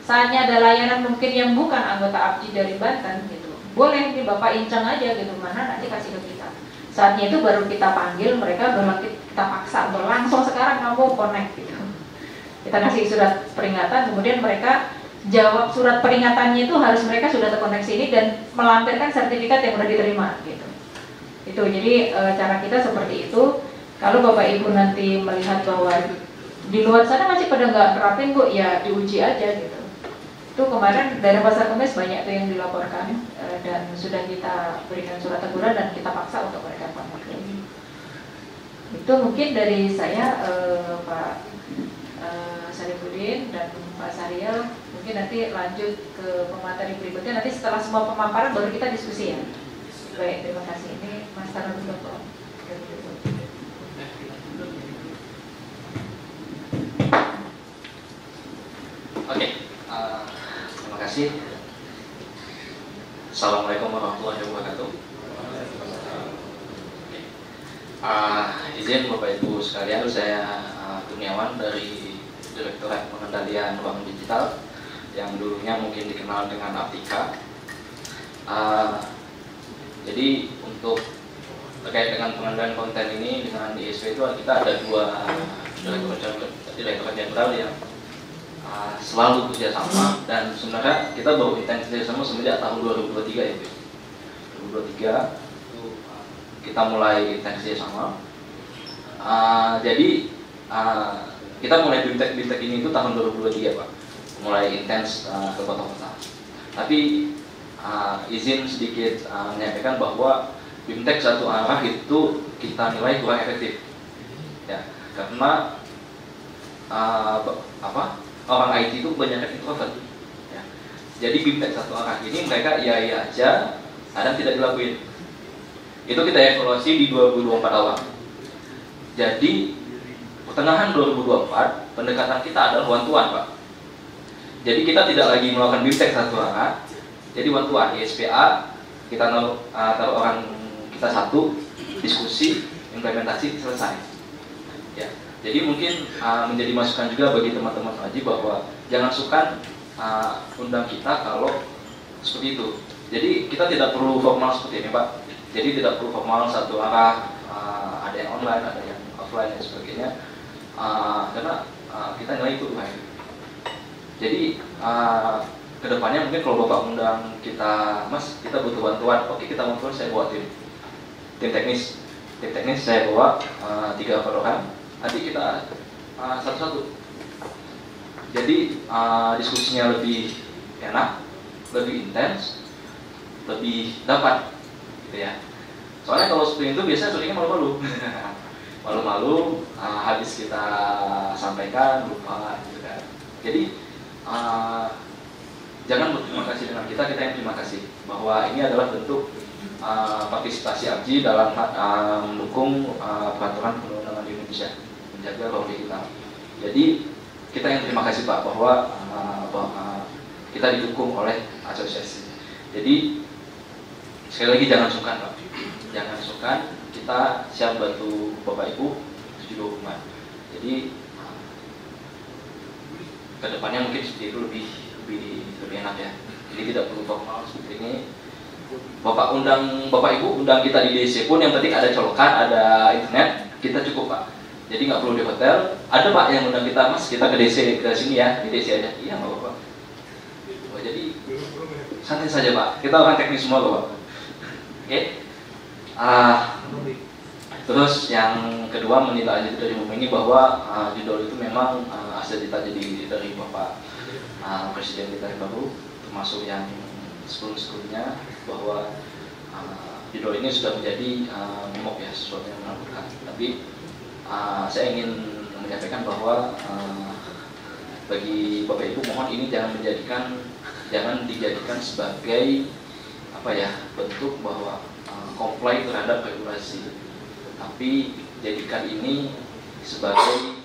S4: Saatnya ada layanan mungkin yang bukan anggota APJI dari Banten gitu. Boleh nih Bapak inceng aja gitu, mana nanti kasih ke kita. Saatnya itu baru kita panggil mereka, baru kita paksa, langsung sekarang kamu connect gitu. Kita kasih surat peringatan, kemudian mereka jawab surat peringatannya itu harus mereka sudah terkoneksi ini dan melampirkan sertifikat yang sudah diterima gitu. Itu jadi cara kita seperti itu. Kalau Bapak Ibu nanti melihat bahwa di luar sana masih pada nggak nerapin Bu, ya diuji aja gitu. Itu kemarin daerah Pasar Kemis banyak tuh yang dilaporkan dan sudah kita berikan surat teguran dan kita paksa untuk mereka kontak. Itu mungkin dari saya Pak Sarifudin dan Pak Sariel. Mungkin nanti lanjut ke pemateri berikutnya. Nanti setelah semua pemaparan baru kita diskusi ya. Baik, terima kasih. Ini Mas Taran Dr.
S5: Oke, terima kasih. Assalamualaikum warahmatullahi wabarakatuh. Izin Bapak Ibu sekalian, saya Kurniawan dari Direktorat Pengendalian Ruang Digital yang dulunya mungkin dikenal dengan Aptika. Jadi untuk terkait dengan pengendalian konten ini dengan ISP itu kita ada dua direktorat jenderal yang selalu kerjasama, dan sebenarnya kita baru intens kerjasama semenjak tahun 2023 ya, 2023 itu kita mulai intens kerjasama. Jadi kita mulai BIMTEK ini itu tahun 2023 Pak, mulai intens ke kota-kota. Tapi izin sedikit menyampaikan bahwa BIMTEK satu arah itu kita nilai kurang efektif, ya, karena orang IT itu banyak introvert, ya. Jadi BIMTEK satu arah ini mereka iya aja, kadang tidak dilakuin. Itu kita evaluasi di 2024 awal. Jadi pertengahan 2024 pendekatan kita adalah one-to-one Pak. Jadi kita tidak lagi melakukan BIMTEK satu arah, jadi one-to-one ISPA kita taruh orang kita satu, diskusi, implementasi, selesai. Ya. Jadi mungkin menjadi masukan juga bagi teman-teman Haji bahwa jangan sukar undang kita kalau seperti itu. Jadi kita tidak perlu formal seperti ini Pak. Jadi tidak perlu formal satu arah, ada yang online, ada yang offline dan sebagainya. Karena kita nilai itu baik. Jadi kedepannya mungkin kalau Bapak undang kita, Mas, kita butuh bantuan. Oke, kita bantuan, saya bawa tim teknis. Tim teknis saya bawa 3 orang. Nanti kita satu-satu. Jadi diskusinya lebih enak, lebih intens, lebih dapat, gitu ya. Soalnya kalau seperti itu biasanya seringnya malu-malu, malu-malu, habis kita sampaikan lupa, gitu kan. Jadi jangan berterima kasih dengan kita yang terima kasih bahwa ini adalah bentuk partisipasi APJI dalam mendukung peraturan perundang-undangan di Indonesia, menjaga ruang digital. Jadi kita yang terima kasih Pak bahwa kita didukung oleh asosiasi. Jadi sekali lagi jangan sungkan Pak, jangan sungkan, kita siap bantu Bapak Ibu 72 Jadi kedepannya mungkin seperti itu lebih enak ya. Jadi tidak perlu formal seperti ini. Bapak Ibu undang kita di DC pun yang penting ada colokan, ada internet, kita cukup Pak. Jadi nggak perlu di hotel. Ada Pak yang undang kita, Mas kita ke DC ke sini ya, di DC aja. Iya nggak apa-apa. Oh, jadi santai saja Pak. Kita orang teknis semua Pak. Oke. Terus yang kedua menilai dari ini bahwa judul itu memang hasil kita jadi dari Bapak Presiden kita yang baru, termasuk yang sebelumnya, bahwa judul ini sudah menjadi momok ya, sesuatu yang menakutkan. Tapi saya ingin menyampaikan bahwa bagi Bapak Ibu mohon ini jangan dijadikan sebagai apa ya, bentuk bahwa comply terhadap regulasi, tapi jadikan ini sebagai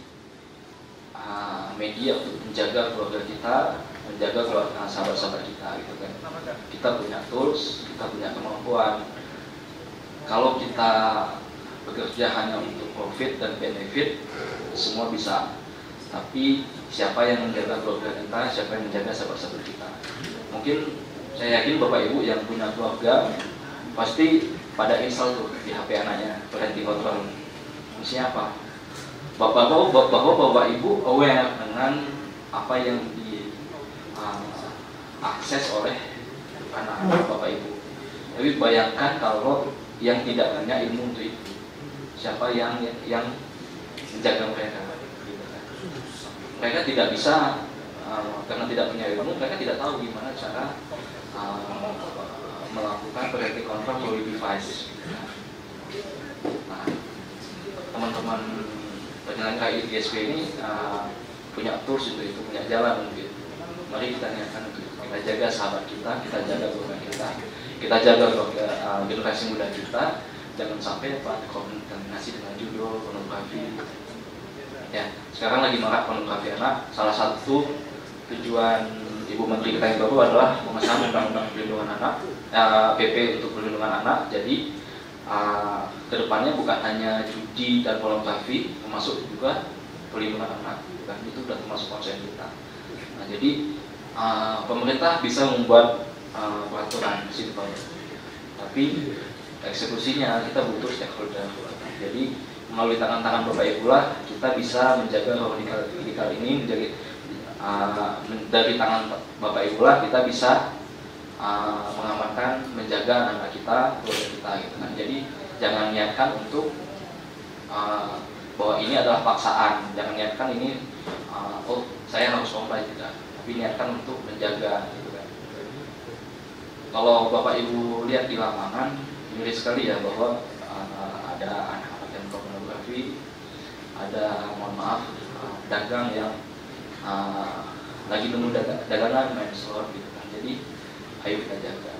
S5: media untuk menjaga keluarga kita, menjaga keluarga sahabat-sahabat kita gitu kan. Kita punya tools, kita punya kemampuan. Kalau kita bekerja hanya untuk profit dan benefit, semua bisa. Tapi siapa yang menjaga keluarga kita, siapa yang menjaga sahabat-sahabat kita? Mungkin saya yakin Bapak Ibu yang punya keluarga pasti pada install tuh di HP anaknya parenting control. Fungsinya apa? Bahwa Bapak Ibu aware dengan apa yang diakses oleh anak-anak Bapak Ibu. Tapi bayangkan kalau yang tidak punya ilmu untuk itu, siapa yang menjaga mereka? Gitu kan. Mereka tidak bisa karena tidak punya ilmu, mereka tidak tahu gimana cara melakukan parenting control melalui device. Nah, teman-teman penyelenggara ISP ini punya tools itu punya jalan gitu. Mari kita niatkan untuk kita jaga sahabat kita jaga keluarga kita jaga generasi muda kita, jangan sampai kontaminasi dengan judul pornografi. Ya, sekarang lagi marak pornografi anak. Salah satu tujuan Ibu Menteri kita yang baru adalah mengesahkan Undang-Undang Perlindungan Anak, PP untuk Perlindungan Anak. Jadi kedepannya bukan hanya judi dan pornografi, termasuk juga perlindungan anak. Dan itu sudah termasuk konsen kita. Nah, jadi pemerintah bisa membuat peraturan situ, tapi eksekusinya kita butuh stakeholder. Jadi melalui tangan-tangan Bapak Ibu lah kita bisa menjaga radikal ini menjadi dari tangan Bapak Ibu lah kita bisa mengamankan, menjaga anak kita, keluarga kita gitu kan. Jadi jangan niatkan untuk bahwa ini adalah paksaan, jangan niatkan ini oh saya harus comply tidak, tapi niatkan untuk menjaga gitu kan. Kalau Bapak Ibu lihat di lapangan, miris sekali ya bahwa ada anak-anak yang pornografi, ada mohon maaf dagang yang lagi nemu dagangan main slot gitu kan. Jadi ayo kita jaga.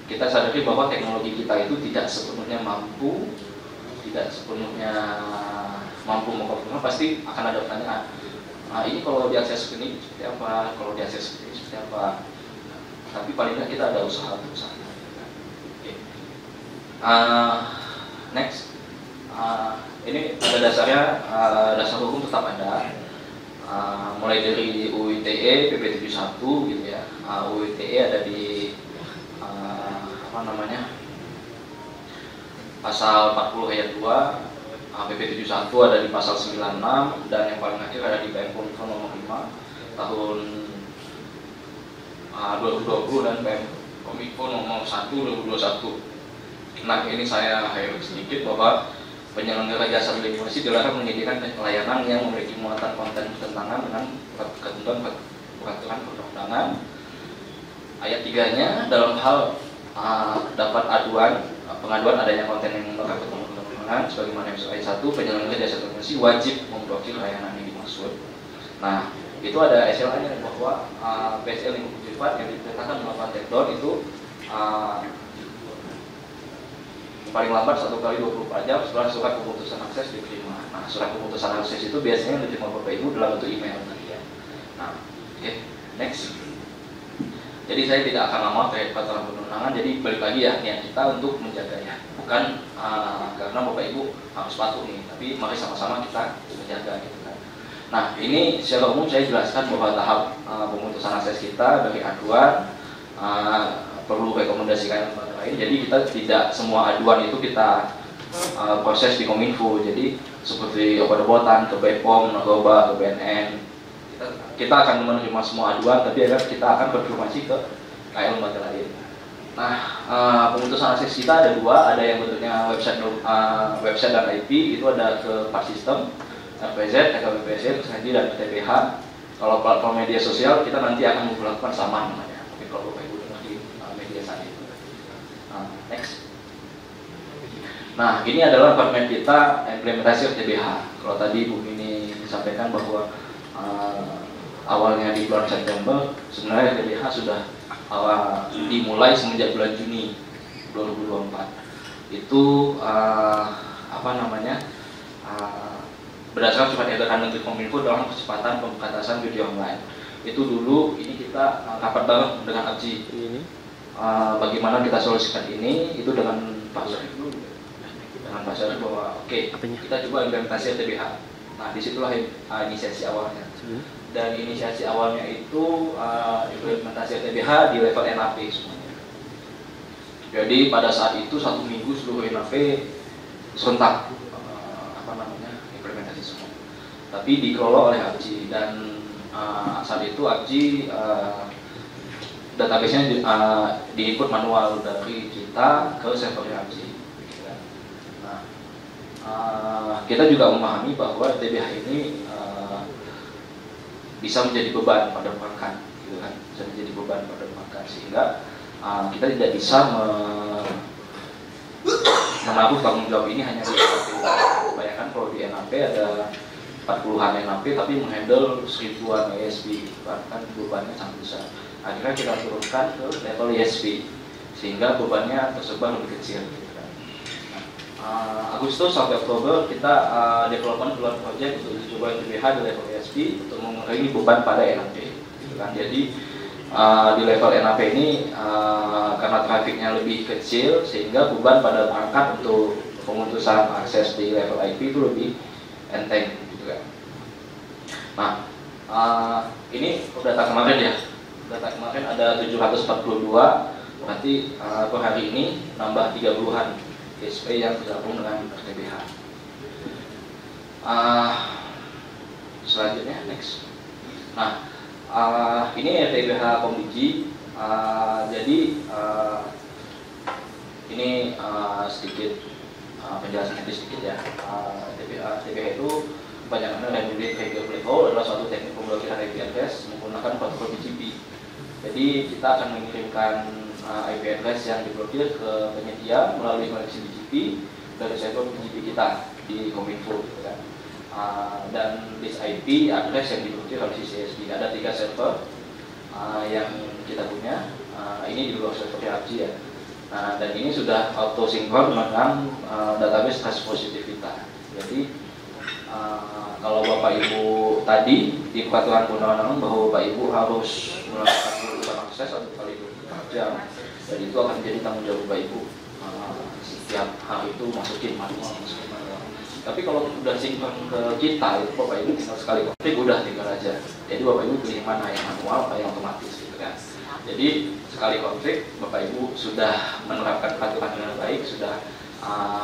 S5: Kita sadari bahwa teknologi kita itu tidak sepenuhnya mampu mengkontrol. Pasti akan ada pertanyaan. Ini kalau diakses ini seperti apa? Kalau diakses ini seperti apa? Tapi paling tidak kita ada usaha untuk sana. Okay. Next, ini pada dasarnya dasar hukum tetap ada. Mulai dari UU ITE, PP 71 gitu ya. UU ITE ada di pasal 40 ayat 2, PP 71 ada di pasal 96, dan yang paling akhir ada di PM Kominfo nomor 5 tahun 2020 dan PM Kominfo nomor 1 2021. Nah, ini saya highlight sedikit bahwa penyelenggara jasa informasi dilarang menyediakan layanan yang memiliki muatan konten bertentangan dengan ketentuan peraturan perundang-undangan. Ayat 3-nya dalam hal dapat pengaduan adanya konten yang melanggar ketentuan perundang-undangan, sebagaimana ayat 1, penyelenggara jasa informasi wajib memblokir layanan yang dimaksud. Nah, itu ada SLA-nya bahwa PSL yang privat yang diperintahkan melakukan takedown itu paling lambat 1 kali 24 jam setelah surat keputusan akses diterima. Nah, surat keputusan akses itu biasanya diterima Bapak Ibu dalam bentuk email nanti ya. Nah, oke, next. Jadi saya tidak akan lama terkait peraturan perundangan. Jadi balik lagi ya, niat kita untuk menjaganya, bukan karena Bapak Ibu harus patuh nih, tapi mari sama-sama kita menjaga gitu kan. Nah, ini secara umum saya jelaskan bahwa tahap pemutusan akses kita dari aduan perlu rekomendasikan yang lain. Jadi kita tidak semua aduan itu kita proses di Kominfo. Jadi seperti obat-obatan, ke BPOM, narkoba, ke BNN. Kita akan menerima semua aduan, tapi kita akan konfirmasi ke KL lembaga lain. Nah, pemutusan akses kita ada dua, ada yang bentuknya website dan IP, itu ada ke part system, RPZ, TKBPSC, TKD, dan TPH. Kalau platform media sosial, kita nanti akan melakukan sama namanya. Mungkin kalau Bapak Ibu dengar di media saat itu. Next. Nah, ini adalah format kita implementasi RTBH. Kalau tadi Bu Mini sampaikan bahwa awalnya di bulan September, sebenarnya RTBH sudah dimulai semenjak bulan Juni 2024. Itu berdasarkan surat edaran Menteri Kominfo dalam percepatan pembatasan judi online. Itu dulu ini kita rapat bareng dengan ABJI. Bagaimana kita solusikan ini itu dengan Pak Syarif bahwa kita coba implementasi RTBH. Nah, disitulah inisiasi awalnya. Dan inisiasi awalnya itu implementasi RTBH di level NAP semuanya. Jadi pada saat itu 1 minggu seluruh NAP serentak implementasi semua. Tapi dikelola oleh ABJI dan saat itu ABJI database-nya diinput manual dari kita ke servernya ABJI. Kita juga memahami bahwa RTBH ini bisa menjadi beban pada perbankan, gitu kan? Bisa menjadi beban pada perbankan sehingga kita tidak bisa menaruh tanggung jawab ini hanya di NAP. Bayangkan kalau di NAP ada 40-an NAP tapi menghandle 1000-an ESP, kan bebannya sangat besar. Akhirnya kita turunkan ke level ESP sehingga bebannya tersebar lebih kecil. Agustus sampai Oktober kita development pilot project untuk coba RTBH di level ESP untuk mengurangi beban pada NAP. Gitu kan. Jadi di level NAP ini karena trafiknya lebih kecil sehingga beban pada perangkat untuk pemutusan akses di level IP itu lebih enteng. Gitu kan. Nah, ini data kemarin ya. Data kemarin ada 742, berarti per hari ini nambah 30-an. SP yang bergabung dengan RTBH. Selanjutnya next. Nah, ini RTBH Komdigi. Jadi ini sedikit penjelasan sedikit ya. RTBH itu kebanyakan regulate behavior black hole adalah suatu teknik pemblokiran IP address menggunakan protokol BGP. Jadi kita akan mengirimkan IP address yang diblokir ke penyedia melalui koneksi BGP dari server BGP kita di Kominfo, gitu kan. Dan this IP address yang diblokir oleh CSP ada 3 server yang kita punya. Ini di luar server ABJI ya. Dan ini sudah auto sinkron dengan database trust positif kita. Jadi kalau Bapak Ibu tadi di peraturan perundang-undangan bahwa Bapak Ibu harus melakukan perubahan akses 1 kali 24 jam, dan itu akan menjadi tanggung jawab Bapak Ibu setiap hari itu masukin manual. Tapi kalau sudah sinkron ke kita, itu Bapak Ibu tinggal sekali konfig udah tinggal aja. Jadi Bapak Ibu pilih mana yang manual, mana yang otomatis gitu kan. Jadi sekali konfig Bapak Ibu sudah menerapkan peraturan dengan baik, sudah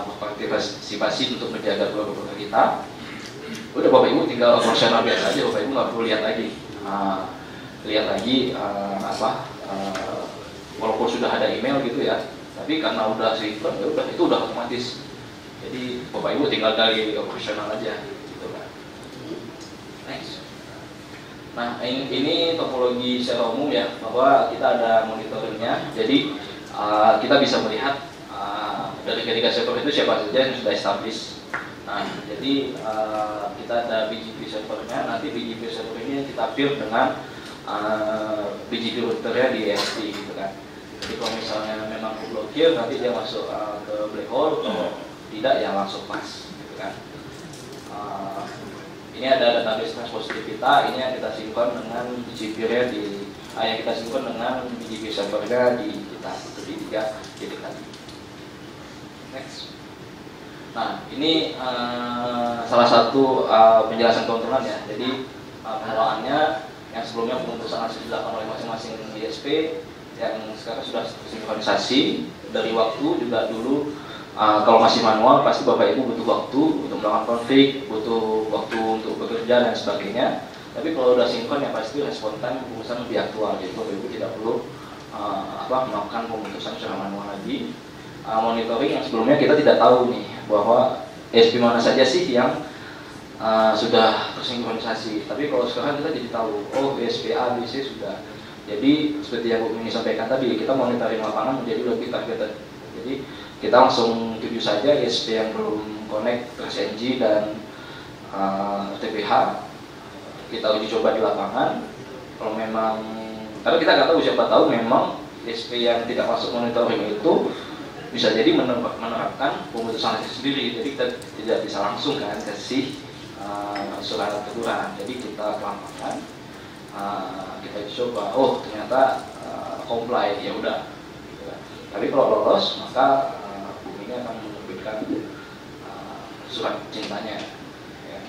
S5: berpartisipasi untuk menjaga keluarga kita. Udah Bapak Ibu tinggal operasional biasa aja, Bapak Ibu nggak perlu lihat lagi walaupun sudah ada email gitu ya, tapi karena udah sinkron ya udah itu udah otomatis. Jadi Bapak Ibu tinggal dari operasional aja gitu kan. Next. Nah ini topologi secara umum ya, bahwa kita ada monitoringnya. Jadi kita bisa melihat dari ketiga server itu siapa saja yang sudah established. Nah, jadi kita ada BGP servernya, nanti BGP server ini kita build dengan BGP routernya di ESP gitu kan. Jadi kalau misalnya memang blokir, nanti dia masuk ke black hole, kalau tidak ya langsung pas gitu kan. Ini ada database positif kita, ini yang kita sinkron dengan BGP-nya yang kita sinkron dengan BGP servernya di kita, itu di 3 titik tadi. Next. Nah, ini salah satu penjelasan keuntungan ya. Jadi pengelolaannya yang sebelumnya pemutusan akses dilakukan oleh masing-masing ISP, yang sekarang sudah sinkronisasi dari waktu juga dulu Kalau masih manual pasti Bapak Ibu butuh waktu untuk melakukan konfig, butuh waktu untuk bekerja dan sebagainya. Tapi kalau udah sinkron ya pasti respon time pemesan lebih aktual. Jadi Bapak Ibu tidak perlu melakukan pemutusan secara manual lagi. Monitoring yang sebelumnya kita tidak tahu nih bahwa ESP mana saja sih yang sudah tersinkronisasi. Tapi kalau sekarang kita jadi tahu, oh ESP A, B, C sudah. Jadi seperti yang Bu Mini sampaikan tadi, kita monitoring lapangan menjadi lebih targeted. Jadi kita langsung tuju saja ESP yang belum connect TraceNG dan TPH. Kita uji coba di lapangan. Kalau memang, karena kita nggak tahu, siapa tahu memang ESP yang tidak masuk monitoring itu bisa jadi menerapkan pemutusan lisensi sendiri. Jadi kita tidak bisa langsung kan kasih surat teguran. Jadi kita ke lapangan, kita coba, oh ternyata comply, ya udah. Tapi kalau lolos maka Bu Mini akan menerbitkan surat cintanya. Ya.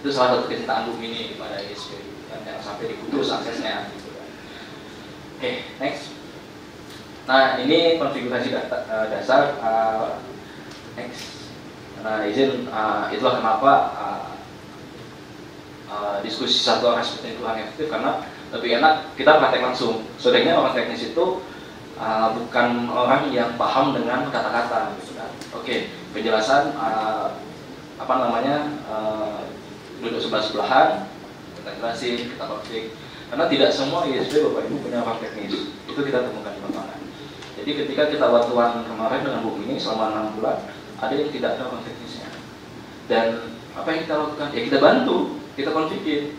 S5: Itu salah satu kecintaan Bu Mini kepada ESP, dan jangan sampai diputus aksesnya. Gitu. Oke, next. Nah, ini konfigurasi dasar. Next. Nah, izin, itulah kenapa diskusi satu arah seperti itu kurang efektif, karena lebih enak kita praktek langsung. Sebenarnya orang teknis itu bukan orang yang paham dengan kata-kata, gitu kan. Oke, penjelasan duduk sebelah-sebelahan, kita jelasin, kita konfig. Karena tidak semua ISP Bapak Ibu punya orang teknis, itu kita temukan di lapangan. Jadi ketika kita bantuan kemarin dengan Bu Mini selama 6 bulan, ada yang tidak ada orang teknisnya. Dan apa yang kita lakukan? Ya kita bantu, kita konfigin.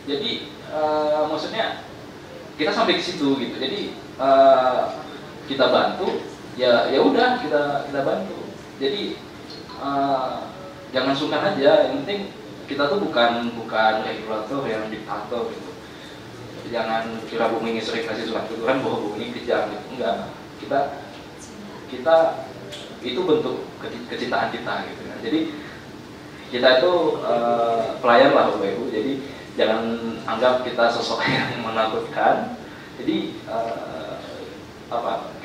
S5: Jadi maksudnya kita sampai ke situ gitu. Jadi kita bantu, ya udah kita bantu. Jadi jangan sungkan aja. Yang penting kita tuh bukan regulator yang diktator gitu. Jangan kira Bu Mini sering kasih surat teguran bahwa Bu Mini kejam gitu. Enggak. Kita itu bentuk kecintaan kita gitu kan. Jadi kita itu pelayan lah Bapak Ibu. Jadi jangan anggap kita sosok yang menakutkan. Jadi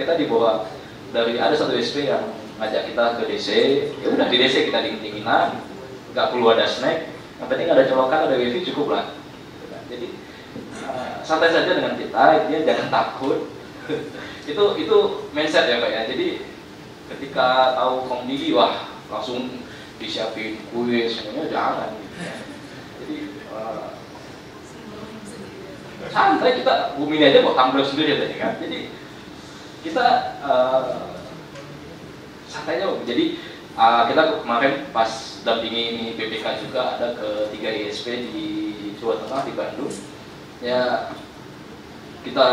S5: kita dibawa dari ada satu SP yang ngajak kita ke DC. Ya udah di DC kita dingin-dinginan, nggak perlu ada snack. Yang penting ada colokan, ada wifi cukup lah. Jadi santai saja dengan kita, dia jangan takut. itu mindset ya Pak ya. Jadi ketika tahu komdigi, wah langsung disiapin kue semuanya, jangan gitu ya. Jadi santai, kita Bu Mini aja bawa tumbler sendiri tadi kan. Jadi kita santai aja. Jadi kita kemarin pas dampingi BPK juga ada ke 3 ISP di Jawa Tengah, di Bandung. Ya kita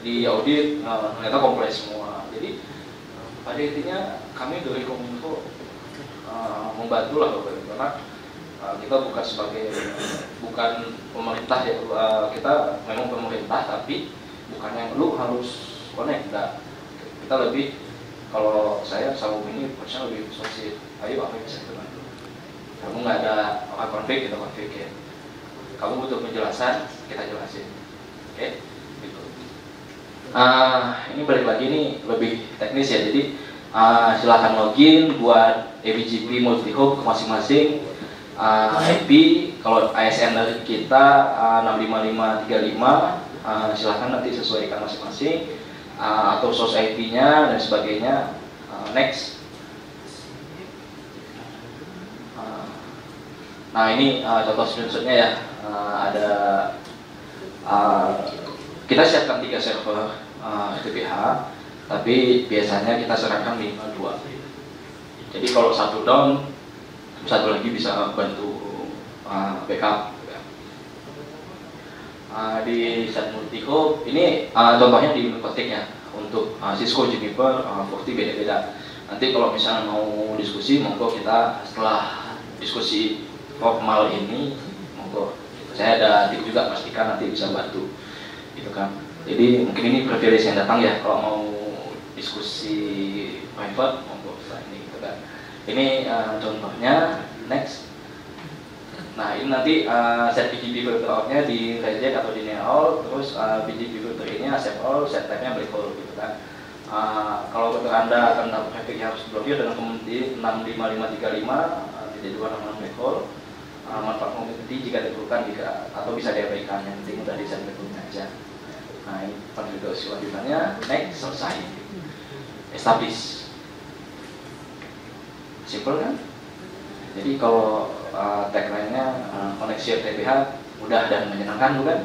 S5: di audit, ternyata kompleks semua. Jadi pada intinya kami dari Kominfo membantu lah Bapak Ibu, karena kita bukan pemerintah ya, kita memang pemerintah tapi bukan yang lu harus connect, enggak. Kita lebih, kalau saya sama ini percaya lebih sosial. Ayo apa yang bisa kita bantu? Kamu nggak ada orang konflik, kita konflik ya. Kamu butuh penjelasan, kita jelasin. Oke, gitu. Ini balik lagi nih lebih teknis ya. Jadi silahkan login buat ABGP multi-hop ke masing-masing IP. Kalau ASN dari kita 65535, silahkan nanti sesuaikan masing-masing, atau source IP-nya dan sebagainya. Next. Nah ini contoh screenshotnya ya. Ada kita siapkan 3 server TPH, tapi biasanya kita serahkan minimal 2. Jadi kalau satu down, satu lagi bisa bantu backup. Di set multi-hop ini contohnya di Unicotic ya, untuk Cisco, Juniper, Forti beda-beda. Nanti kalau misalnya mau diskusi, monggo kita setelah diskusi formal ini, monggo. Saya ada tip juga, pastikan nanti bisa bantu, gitu kan. Jadi mungkin ini privilege yang datang ya, kalau mau diskusi private, monggo ini, gitu kan. Ini contohnya. Next. Nah ini nanti set BGP filter out-nya di reject atau di near all, terus BGP filter ini accept all, set type-nya black hole gitu kan. Kalau betul Anda akan dapat traffic yang harus diblokir dengan komuniti 65535 tidak juga nama backhaul. Manfaat komuniti jika diperlukan atau bisa diabaikan, yang penting udah desain backhaulnya aja. Nah, ini konfigurasi lanjutannya. Next, selesai. Establish. Simple kan? Jadi kalau tagline-nya koneksi RTBH mudah dan menyenangkan, bukan?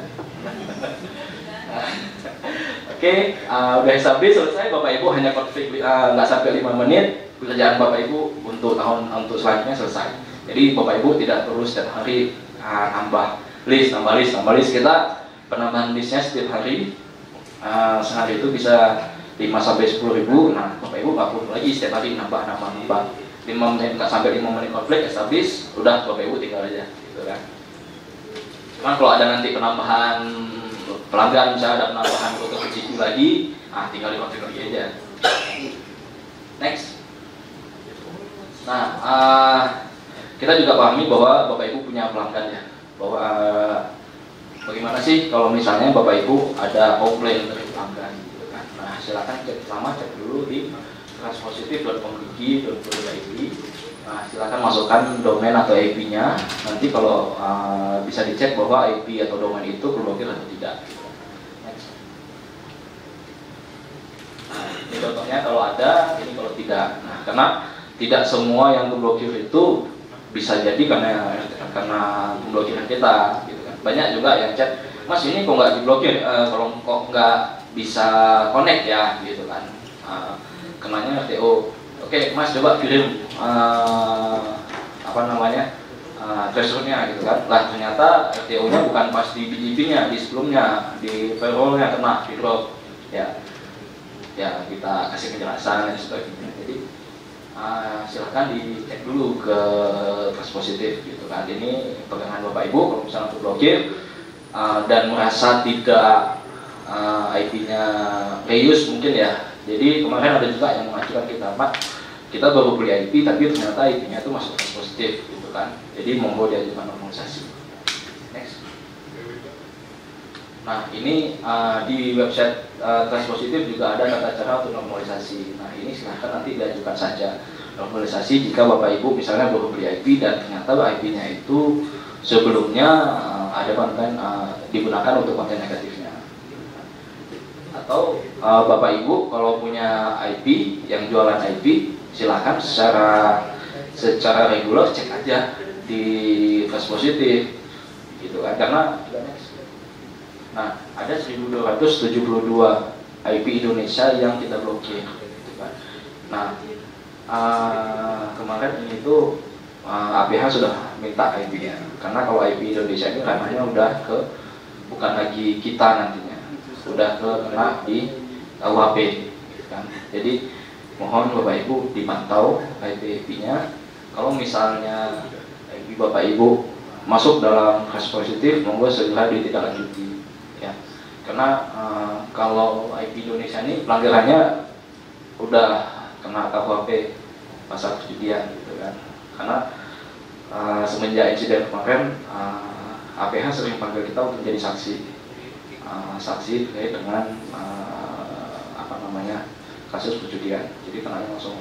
S5: Oke, udah establish, selesai. Bapak Ibu hanya konfig nggak sampai 5 menit, pekerjaan Bapak Ibu untuk untuk selanjutnya selesai. Jadi Bapak Ibu tidak perlu setiap hari nambah list. Kita penambahan listnya setiap hari, sehari itu bisa 5-10.000. Nah, Bapak Ibu nggak perlu lagi setiap hari nambah 5 menit, nggak sampai 5 menit konflik, establish, udah Bapak Ibu tinggal aja, gitu kan. Cuman kalau ada nanti penambahan pelanggan, misalnya ada penambahan foto GPU lagi, tinggal dikonflik lagi aja. Next. Nah, kita juga pahami bahwa Bapak Ibu punya pelanggan ya, bahwa bagaimana sih kalau misalnya Bapak Ibu ada komplain dari pelanggan, gitu kan. Nah, silakan cek dulu di transpositif.com.id. Nah, silakan masukkan domain atau IP-nya. Nanti kalau bisa dicek bahwa IP atau domain itu terblokir atau tidak. Nah, ini contohnya kalau ada, ini kalau tidak. Nah, karena tidak semua yang terblokir itu bisa jadi karena pemblokiran kita, gitu kan. Banyak juga yang chat, Mas ini kok nggak diblokir, kalau kok nggak bisa connect ya, gitu kan. Kenanya RTO. Oke, Mas coba kirim thresholdnya, gitu kan. Lah ternyata RTO-nya bukan pas di BGP-nya, di sebelumnya, di firewall-nya kena, di drop. Ya, kita kasih penjelasan dan sebagainya. Jadi silakan dicek dulu ke Transpositif, gitu kan. Ini pegangan Bapak Ibu kalau misalnya terblokir dan merasa tidak IP-nya reuse mungkin ya. Jadi kemarin ada juga yang mengajukan kita, Pak, kita baru beli IP tapi ternyata IP-nya itu masuk Transpositif, gitu kan. Jadi monggo diajukan normalisasi. Next. Nah, ini di website Transpositif juga ada tata cara untuk normalisasi. Nah, ini silahkan nanti diajukan saja normalisasi jika Bapak Ibu misalnya baru beli IP dan ternyata IP-nya itu sebelumnya ada konten digunakan untuk konten negatifnya. Atau Bapak Ibu kalau punya IP yang jualan IP, silahkan secara reguler cek aja di Transpositif, gitu kan. Karena ada 1272 IP Indonesia yang kita blokir, gitu kan. Nah, kemarin ini tuh APH sudah minta IP-nya, karena kalau IP Indonesia ini ranahnya udah bukan lagi kita nantinya, udah kena di KUHP, gitu kan. Jadi mohon Bapak Ibu dipantau IP-nya. Kalau misalnya IP Bapak Ibu masuk dalam Transpositif, monggo segera ditindaklanjuti. Ya, karena kalau IP Indonesia ini pelanggarannya udah kena KUHP pasal perjudian, gitu kan. Karena semenjak insiden kemarin APH sering panggil kita untuk menjadi saksi terkait dengan kasus perjudian. Jadi kenanya langsung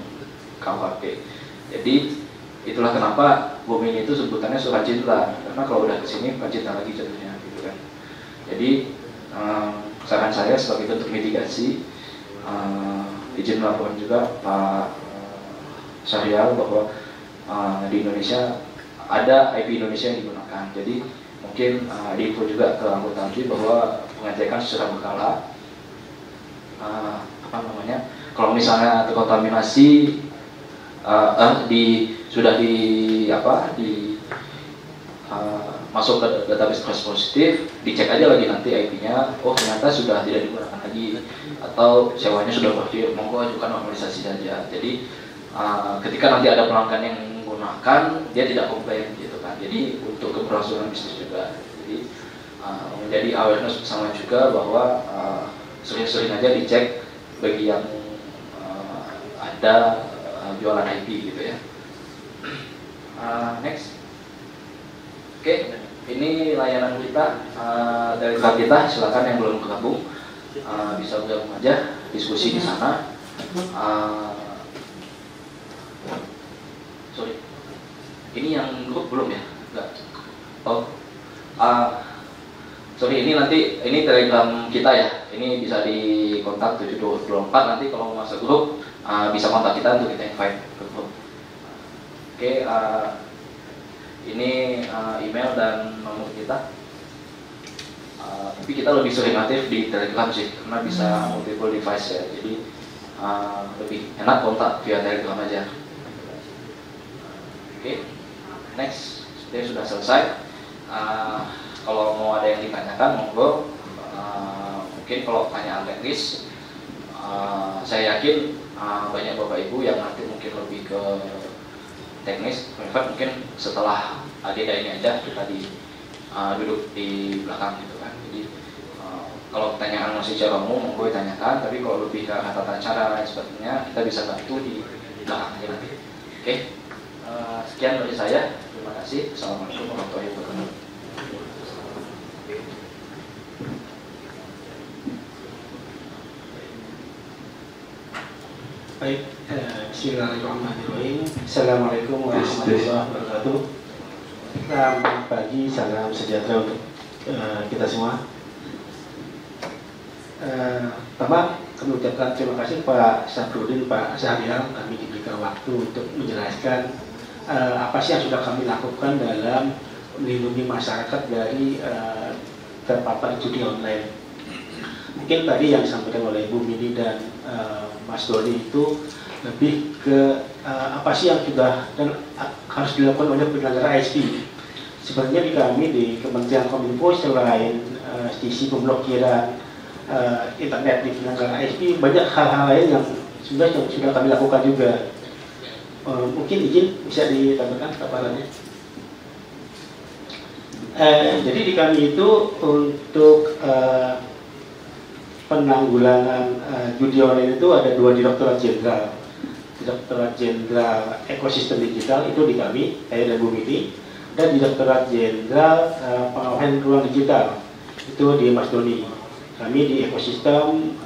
S5: KUHP. Jadi itulah kenapa bom ini itu sebutannya surat cinta, karena kalau udah kesini bukan cinta lagi jatuhnya, gitu kan. Jadi saran saya sebagai bentuk mitigasi, izin melaporkan juga Pak Syahrial bahwa di Indonesia ada IP Indonesia yang digunakan. Jadi mungkin diinfo juga ke anggota AMPI bahwa pengecekan secara berkala, kalau misalnya terkontaminasi masuk ke database Transpositif, dicek aja lagi nanti IP-nya, oh ternyata sudah tidak digunakan lagi atau sewanya sudah berakhir, monggo ajukan normalisasi saja. Jadi ketika nanti ada pelanggan yang menggunakan, dia tidak komplain, gitu kan. Jadi untuk keberlangsungan bisnis juga. Jadi menjadi awareness bersama juga bahwa sering-sering aja dicek bagi yang ada jualan IP, gitu ya. Next. Oke, ini layanan kita dari kita. Silakan yang belum bergabung bisa bergabung aja diskusi di sana. Sorry, ini yang grup belum ya? Enggak. Oh, sorry, ini nanti ini Telegram kita ya. Ini bisa di kontak 7224, nanti kalau mau masuk grup bisa kontak kita untuk kita invite ke grup. Oke, ini email dan nomor kita. Tapi kita lebih sering aktif di Telegram sih, karena bisa multiple device ya. Jadi lebih enak kontak via Telegram aja. Oke, next, dia sudah selesai. Kalau mau ada yang ditanyakan, monggo. Mungkin kalau pertanyaan teknis, saya yakin banyak bapak ibu yang nanti mungkin lebih ke teknis. Mungkin setelah agenda ini aja kita duduk di belakang gitu kan. Jadi kalau pertanyaan masih secara umum, monggo ditanyakan. Tapi kalau lebih ke tata cara dan sebagainya, kita bisa bantu di belakang aja nanti. Oke. Sekian dari saya, terima kasih. Assalamualaikum warahmatullahi wabarakatuh.
S6: Baik, bismillahirrahmanirrahim. Assalamualaikum warahmatullahi wabarakatuh. Selamat pagi, salam sejahtera untuk kita semua. Pertama, kami ucapkan terima kasih Pak Syafruddin, Pak Syahrial, kami diberikan waktu untuk menjelaskan apa sih yang sudah kami lakukan dalam melindungi masyarakat dari terpapar judi online. Mungkin tadi yang disampaikan oleh Bu Mini dan Mas Doni itu lebih ke apa sih yang sudah dan harus dilakukan oleh penyelenggara ISP. Sebenarnya di kami di Kementerian Kominfo selain sisi pemblokiran internet di penyelenggara ISP, banyak hal-hal lain yang sudah kami lakukan juga. Mungkin izin bisa ditambahkan paparannya. Jadi di kami itu untuk penanggulangan judi online itu ada 2 direktorat jenderal. Direktorat Jenderal Ekosistem Digital itu di kami, saya dan Bu Miti, dan Direktorat Jenderal Pengawasan Ruang Digital itu di Mas Doni. Kami di ekosistem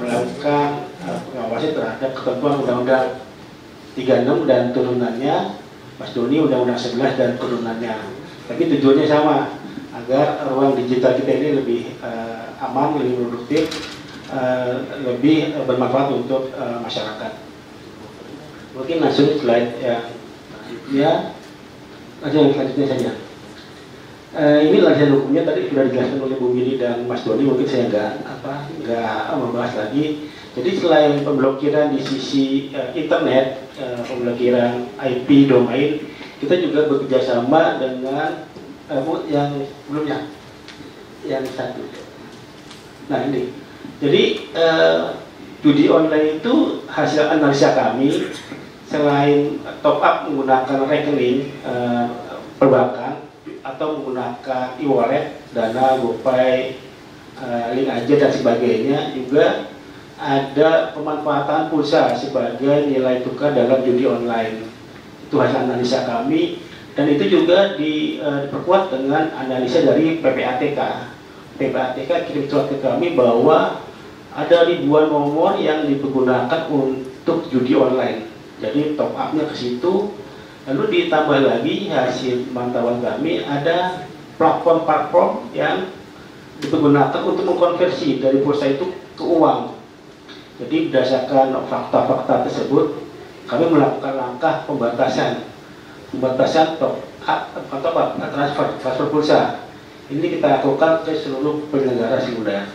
S6: melakukan pengawasan terhadap ketentuan Undang-Undang 36 dan turunannya, Mas Doni Undang-Undang 11 dan turunannya. Tapi tujuannya sama, agar ruang digital kita ini lebih aman, lebih produktif, lebih bermanfaat untuk masyarakat. Mungkin langsung slide yang selanjutnya saja. Ini landasan hukumnya tadi sudah dijelaskan oleh Bu Mini dan Mas Doni, mungkin saya nggak membahas lagi. Jadi selain pemblokiran di sisi internet, pemblokiran IP domain, kita juga bekerjasama dengan yang sebelumnya, yang satu. Nah ini, jadi judi online itu hasil analisa kami, selain top up menggunakan rekening perbankan atau menggunakan e-wallet, Dana, GoPay, Link aja dan sebagainya, juga ada pemanfaatan pulsa sebagai nilai tukar dalam judi online. Itu hasil analisa kami, dan itu juga diperkuat dengan analisa dari PPATK. PPATK kirim surat ke kami bahwa ada ribuan nomor yang dipergunakan untuk judi online. Jadi top up-nya ke situ. Lalu ditambah lagi hasil pemantauan kami, ada platform-platform yang dipergunakan untuk mengkonversi dari pulsa itu ke uang. Jadi berdasarkan fakta-fakta tersebut, kami melakukan langkah pembatasan top up, transfer pulsa. Ini kita lakukan ke seluruh penyelenggara seluler.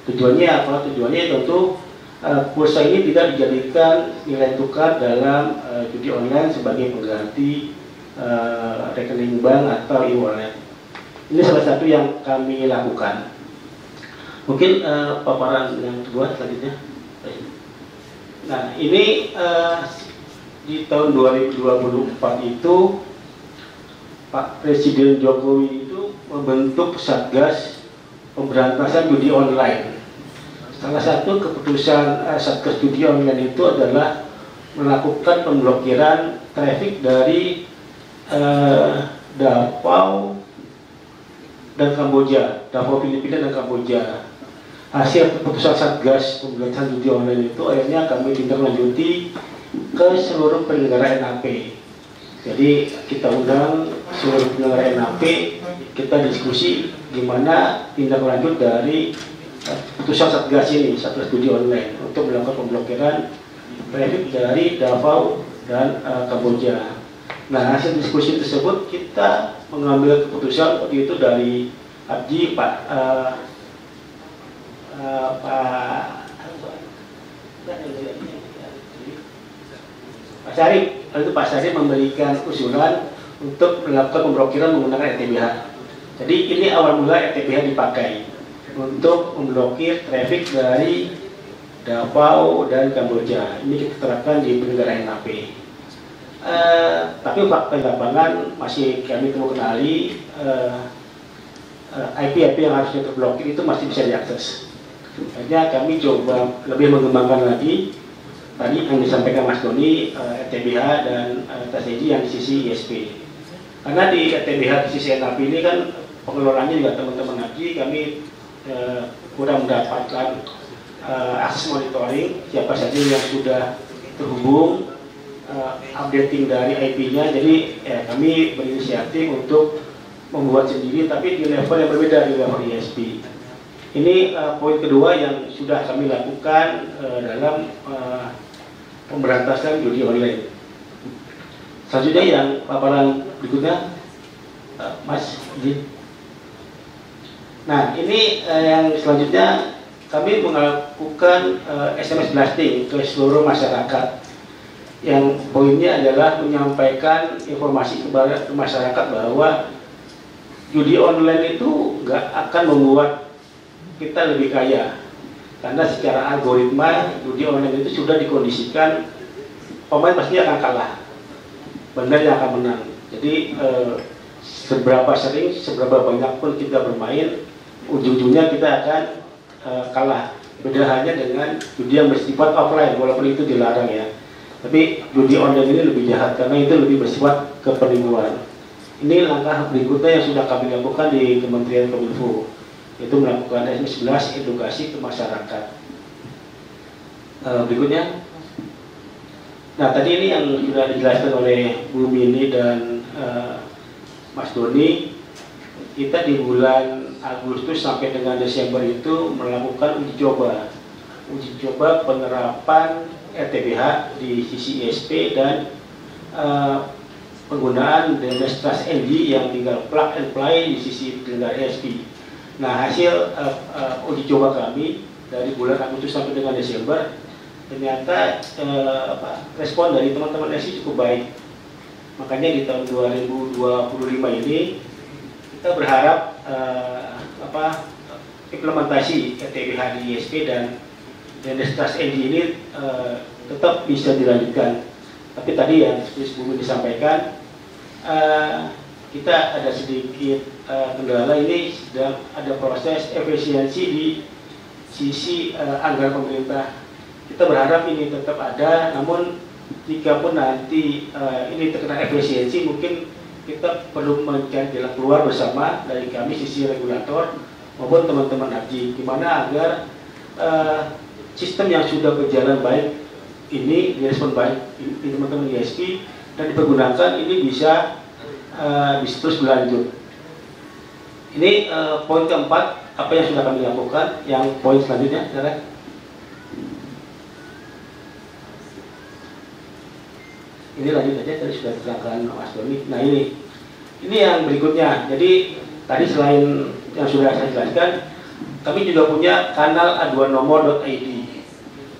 S6: Tujuannya apa? Tujuannya tentu pulsa ini tidak dijadikan nilai tukar dalam judi online sebagai pengganti rekening bank atau e-wallet. Ini salah satu yang kami lakukan. Mungkin paparan yang kedua selanjutnya. Nah ini di tahun 2024 itu Pak Presiden Jokowi itu membentuk Satgas Pemberantasan Judi Online. Salah satu keputusan Satgas Judi Online itu adalah melakukan pemblokiran traffic dari Davao dan Kamboja, Davao Filipina dan Kamboja. hasil keputusan Satgas pemberantasan judi online itu akhirnya kami tindak lanjuti ke seluruh penyelenggara NAP. Jadi kita undang seluruh penyelenggara NAP, kita diskusi gimana tindak lanjut dari keputusan Satgas ini, Satgas judi online, untuk melakukan pemblokiran traffic dari Davao dan Kamboja. Nah, hasil diskusi tersebut kita mengambil keputusan waktu itu dari Abji, Pak Syarif, lalu Pak Syarif memberikan usulan untuk melakukan pemblokiran menggunakan RTBH. Jadi ini awal mula RTBH dipakai untuk memblokir traffic dari Davao dan Kamboja. Ini kita terapkan di penyelenggara NAP. Tapi fakta di lapangan masih kami kenali IP-IP yang harusnya terblokir itu masih bisa diakses. Akhirnya kami coba lebih mengembangkan lagi tadi yang disampaikan Mas Doni, RTBH dan TSG yang di sisi ISP. Karena di RTBH di sisi NAP ini kan pengelolanya juga teman-teman haji, kami kurang mendapatkan akses monitoring siapa saja yang sudah terhubung, updating dari IP-nya. Jadi kami berinisiatif untuk membuat sendiri, tapi di level yang berbeda, di level ISP. Ini poin kedua yang sudah kami lakukan dalam pemberantasan judi online. Selanjutnya yang paparan berikutnya, Mas Jin. Nah, ini yang selanjutnya kami melakukan SMS blasting ke seluruh masyarakat. Yang poinnya adalah menyampaikan informasi kepada masyarakat bahwa judi online itu nggak akan membuat kita lebih kaya, karena secara algoritma judi online itu sudah dikondisikan pemain pasti akan kalah, benar yang akan menang. Jadi seberapa sering, seberapa banyak pun kita bermain, ujung-ujungnya kita akan kalah. Beda hanya dengan judi yang bersifat offline, walaupun itu dilarang ya. Tapi judi online ini lebih jahat karena itu lebih bersifat kepenipuan. Ini langkah berikutnya yang sudah kami lakukan di Kementerian Kominfo, yaitu melakukan SMS11 edukasi ke masyarakat. Berikutnya, nah tadi ini yang sudah dijelaskan oleh Bu Mini dan Mas Doni. Kita di bulan Agustus sampai dengan Desember itu melakukan uji coba penerapan RTBH di sisi ISP dan penggunaan DNS Trust NG yang tinggal plug and play di sisi penyelenggara ISP. Nah, hasil uji coba kami dari bulan Agustus sampai dengan Desember, ternyata respon dari teman-teman ISP cukup baik. Makanya di tahun 2025 ini kita berharap implementasi RTBH di ISP dan DNS Trust NG ini tetap bisa dilanjutkan. Tapi tadi yang seperti sebelumnya disampaikan, kita ada sedikit kendala. Ini sedang ada proses efisiensi di sisi anggaran pemerintah. Kita berharap ini tetap ada, namun jika pun nanti ini terkena efisiensi, mungkin kita perlu mencari jalan keluar bersama dari kami sisi regulator maupun teman-teman haji, gimana agar sistem yang sudah berjalan baik ini direspon baik di teman-teman ISP dan dipergunakan ini bisa terus berlanjut. Ini poin keempat, apa yang sudah kami lakukan. Yang poin selanjutnya adalah ini, lanjut aja, tadi sudah diterangkan Mas Doni. Nah ini yang berikutnya. Jadi tadi selain yang sudah saya jelaskan, kami juga punya kanal aduan nomor.id.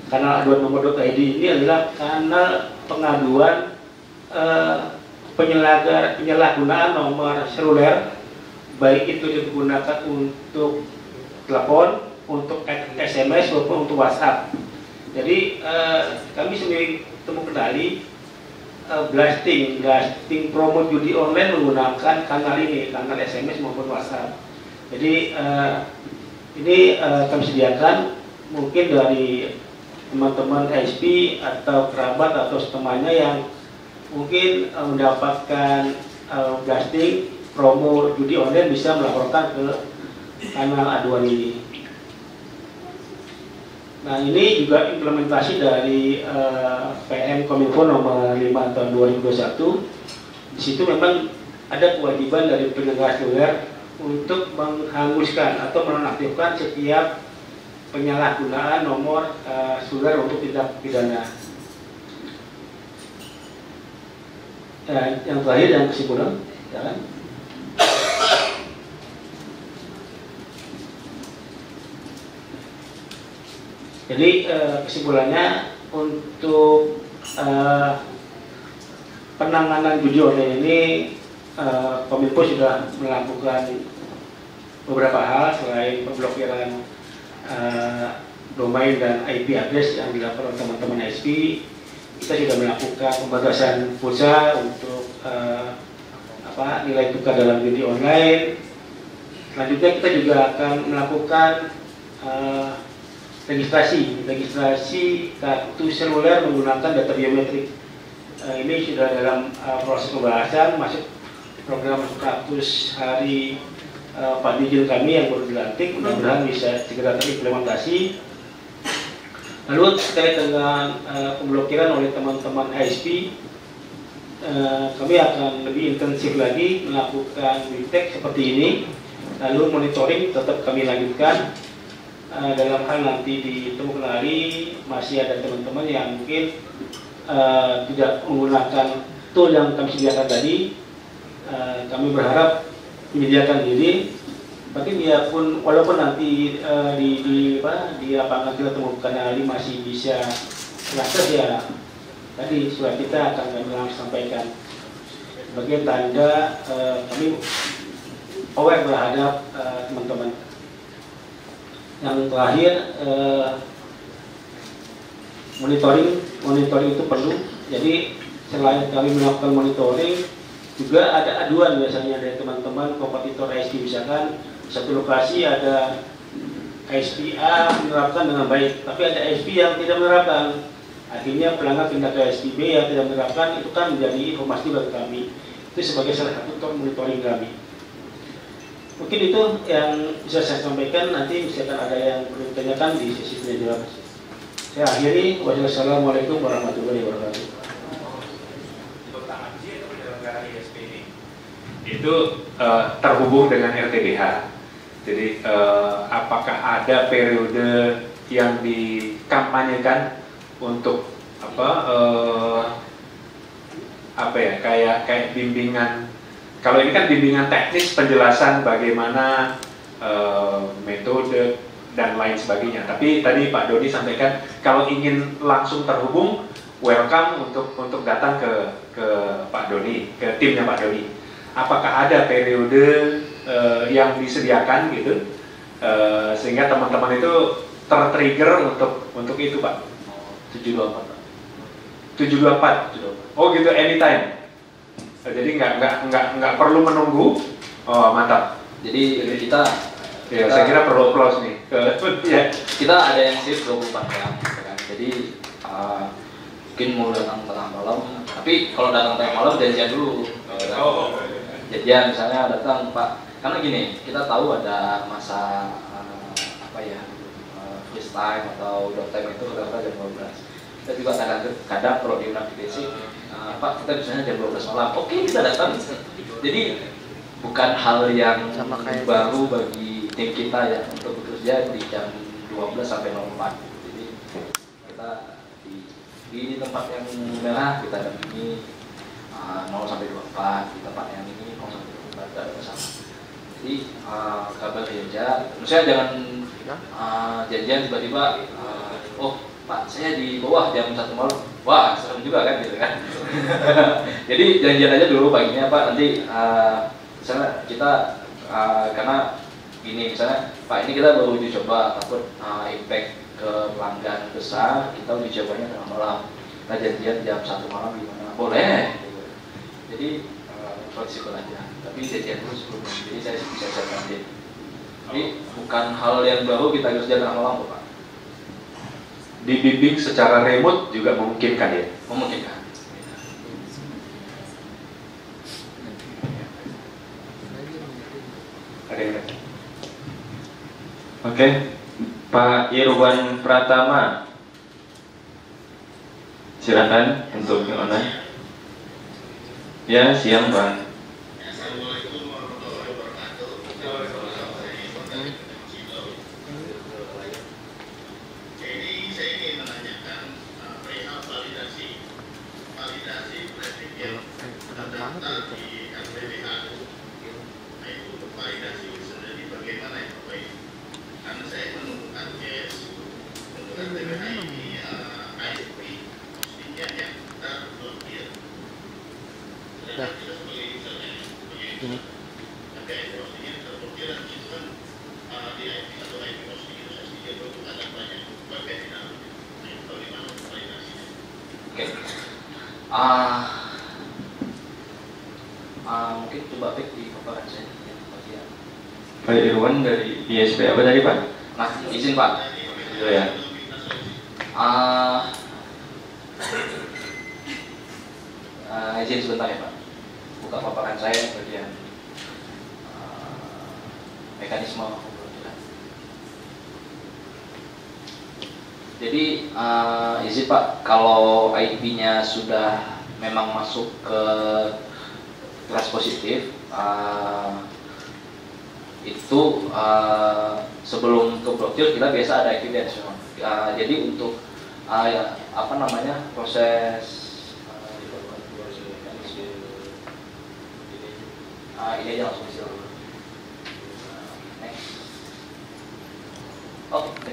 S6: Kanal aduan nomor.id ini adalah kanal pengaduan penyalahgunaan nomor seluler, baik itu digunakan untuk telepon, untuk SMS maupun untuk WhatsApp. Jadi kami sendiri temu kendali blasting promo judi online menggunakan kanal ini, kanal SMS maupun WhatsApp. Jadi ini kami sediakan, mungkin dari teman-teman ISP atau kerabat atau temannya yang mungkin mendapatkan blasting promo judi online bisa melaporkan ke kanal aduan ini. Nah ini juga implementasi dari PM Kominfo nomor 5 tahun 2021. Di situ memang ada kewajiban dari penyelenggara seluler untuk menghanguskan atau menonaktifkan setiap penyalahgunaan nomor seluler untuk tindak pidana. Yang terakhir dan kesimpulan, ya kan? Jadi kesimpulannya untuk penanganan judi online ini Kominfo sudah melakukan beberapa hal selain pemblokiran domain dan IP address yang dilakukan oleh teman-teman ISP. Kita sudah melakukan pembatasan pulsa untuk nilai tukar dalam judi online. Selanjutnya kita juga akan melakukan registrasi kartu seluler menggunakan data biometrik. Ini sudah dalam proses pembahasan, masuk program 100 hari Pak Dirjen kami yang baru dilantik, mudah-mudahan bisa segera terimplementasi. Lalu terkait dengan pemblokiran oleh teman-teman ISP, kami akan lebih intensif lagi melakukan detect seperti ini, lalu monitoring tetap kami lanjutkan. Dalam hal nanti ditemukan hari masih ada teman-teman yang mungkin tidak menggunakan tool yang kami sediakan tadi, kami berharap menyediakan diri. Tapi dia pun walaupun nanti di lapangan kita temukan hari masih bisa akses, ya tadi surat kita akan kami langsung sampaikan sebagai tanda kami aware terhadap teman-teman. Yang terakhir, monitoring itu perlu. Jadi selain kami melakukan monitoring, juga ada aduan biasanya dari teman-teman kompetitor ISP. Misalkan satu lokasi ada ISP A menerapkan dengan baik, tapi ada ISP yang tidak menerapkan. Akhirnya pelanggan pindah ke ISP B yang tidak menerapkan, itu kan menjadi informasi bagi kami. Itu sebagai salah satu monitoring kami. Mungkin itu yang bisa saya sampaikan. Nanti misalkan ada yang perlu ditanyakan di sesi tanya jawab. Saya akhiri. Wassalamualaikum warahmatullahi wabarakatuh.
S3: Itu terhubung dengan RTBH. Jadi apakah ada periode yang dikampanyekan untuk kayak bimbingan? Kalau ini kan bimbingan teknis, penjelasan bagaimana metode dan lain sebagainya. Tapi tadi Pak Doni sampaikan kalau ingin langsung terhubung, welcome untuk datang ke Pak Doni, ke timnya Pak Doni. Apakah ada periode yang disediakan gitu sehingga teman-teman itu tertrigger untuk itu, Pak? 724. Oh gitu, anytime. Jadi nggak perlu menunggu. Oh mantap.
S5: Jadi kita
S3: saya kira perlu close nih.
S5: Kita ada yang shift 24 jam, kan? Jadi mungkin mau datang tengah malam. Tapi kalau datang tengah malam janjian dulu. Janjian misalnya datang Pak. Karena gini, kita tahu ada masa freestyle atau downtime itu rata-rata jam 12. Kita juga kadang kalau diundang di basic, Pak kita biasanya jam 12 malam. Oke, kita datang. Jadi bukan hal yang baru bagi tim kita ya untuk bekerja di jam 12 sampai 04. Jadi kita di tempat yang merah kita dampingi 0 sampai 24, di tempat yang ini 0 sampai 24 ada bersama. Jadi kabar kerja, maksudnya jangan janjian tiba-tiba oh Pak, saya di bawah jam 1 malam. Wah, serem juga kan gitu kan. Jadi janjian aja dulu paginya Pak, nanti misalnya kita karena gini misalnya Pak ini kita baru uji coba, takut impact ke pelanggan besar, kita uji cobanya tengah malam. Kita janjian jam 1 malam gimana? Boleh. Gitu. Jadi fleksibel aja. Tapi janjian dulu sebelumnya. Jadi saya bisa janjian. Jadi bukan hal yang baru kita harus jalan tengah malam Pak.
S3: Dibimbing secara remote juga memungkinkan ya?
S5: Memungkinkan.
S3: Ada yang
S1: Oke, Pak Irwan Pratama, silakan untuk yang online. Ya, siang Pak.
S5: Mungkin coba back di paparan saya bagian.
S1: Pak Irwan dari ISP apa tadi Pak?
S5: Nah, izin Pak.
S1: Ya.
S5: Izin sebentar ya Pak. Buka paparan saya bagian mekanisme pemblokiran. Jadi izin Pak, kalau IP-nya sudah memang masuk ke trust positif, itu sebelum ke blokir kita biasa ada evidence. Jadi untuk apa namanya proses ini aja langsung isi dulu. Next. Oke.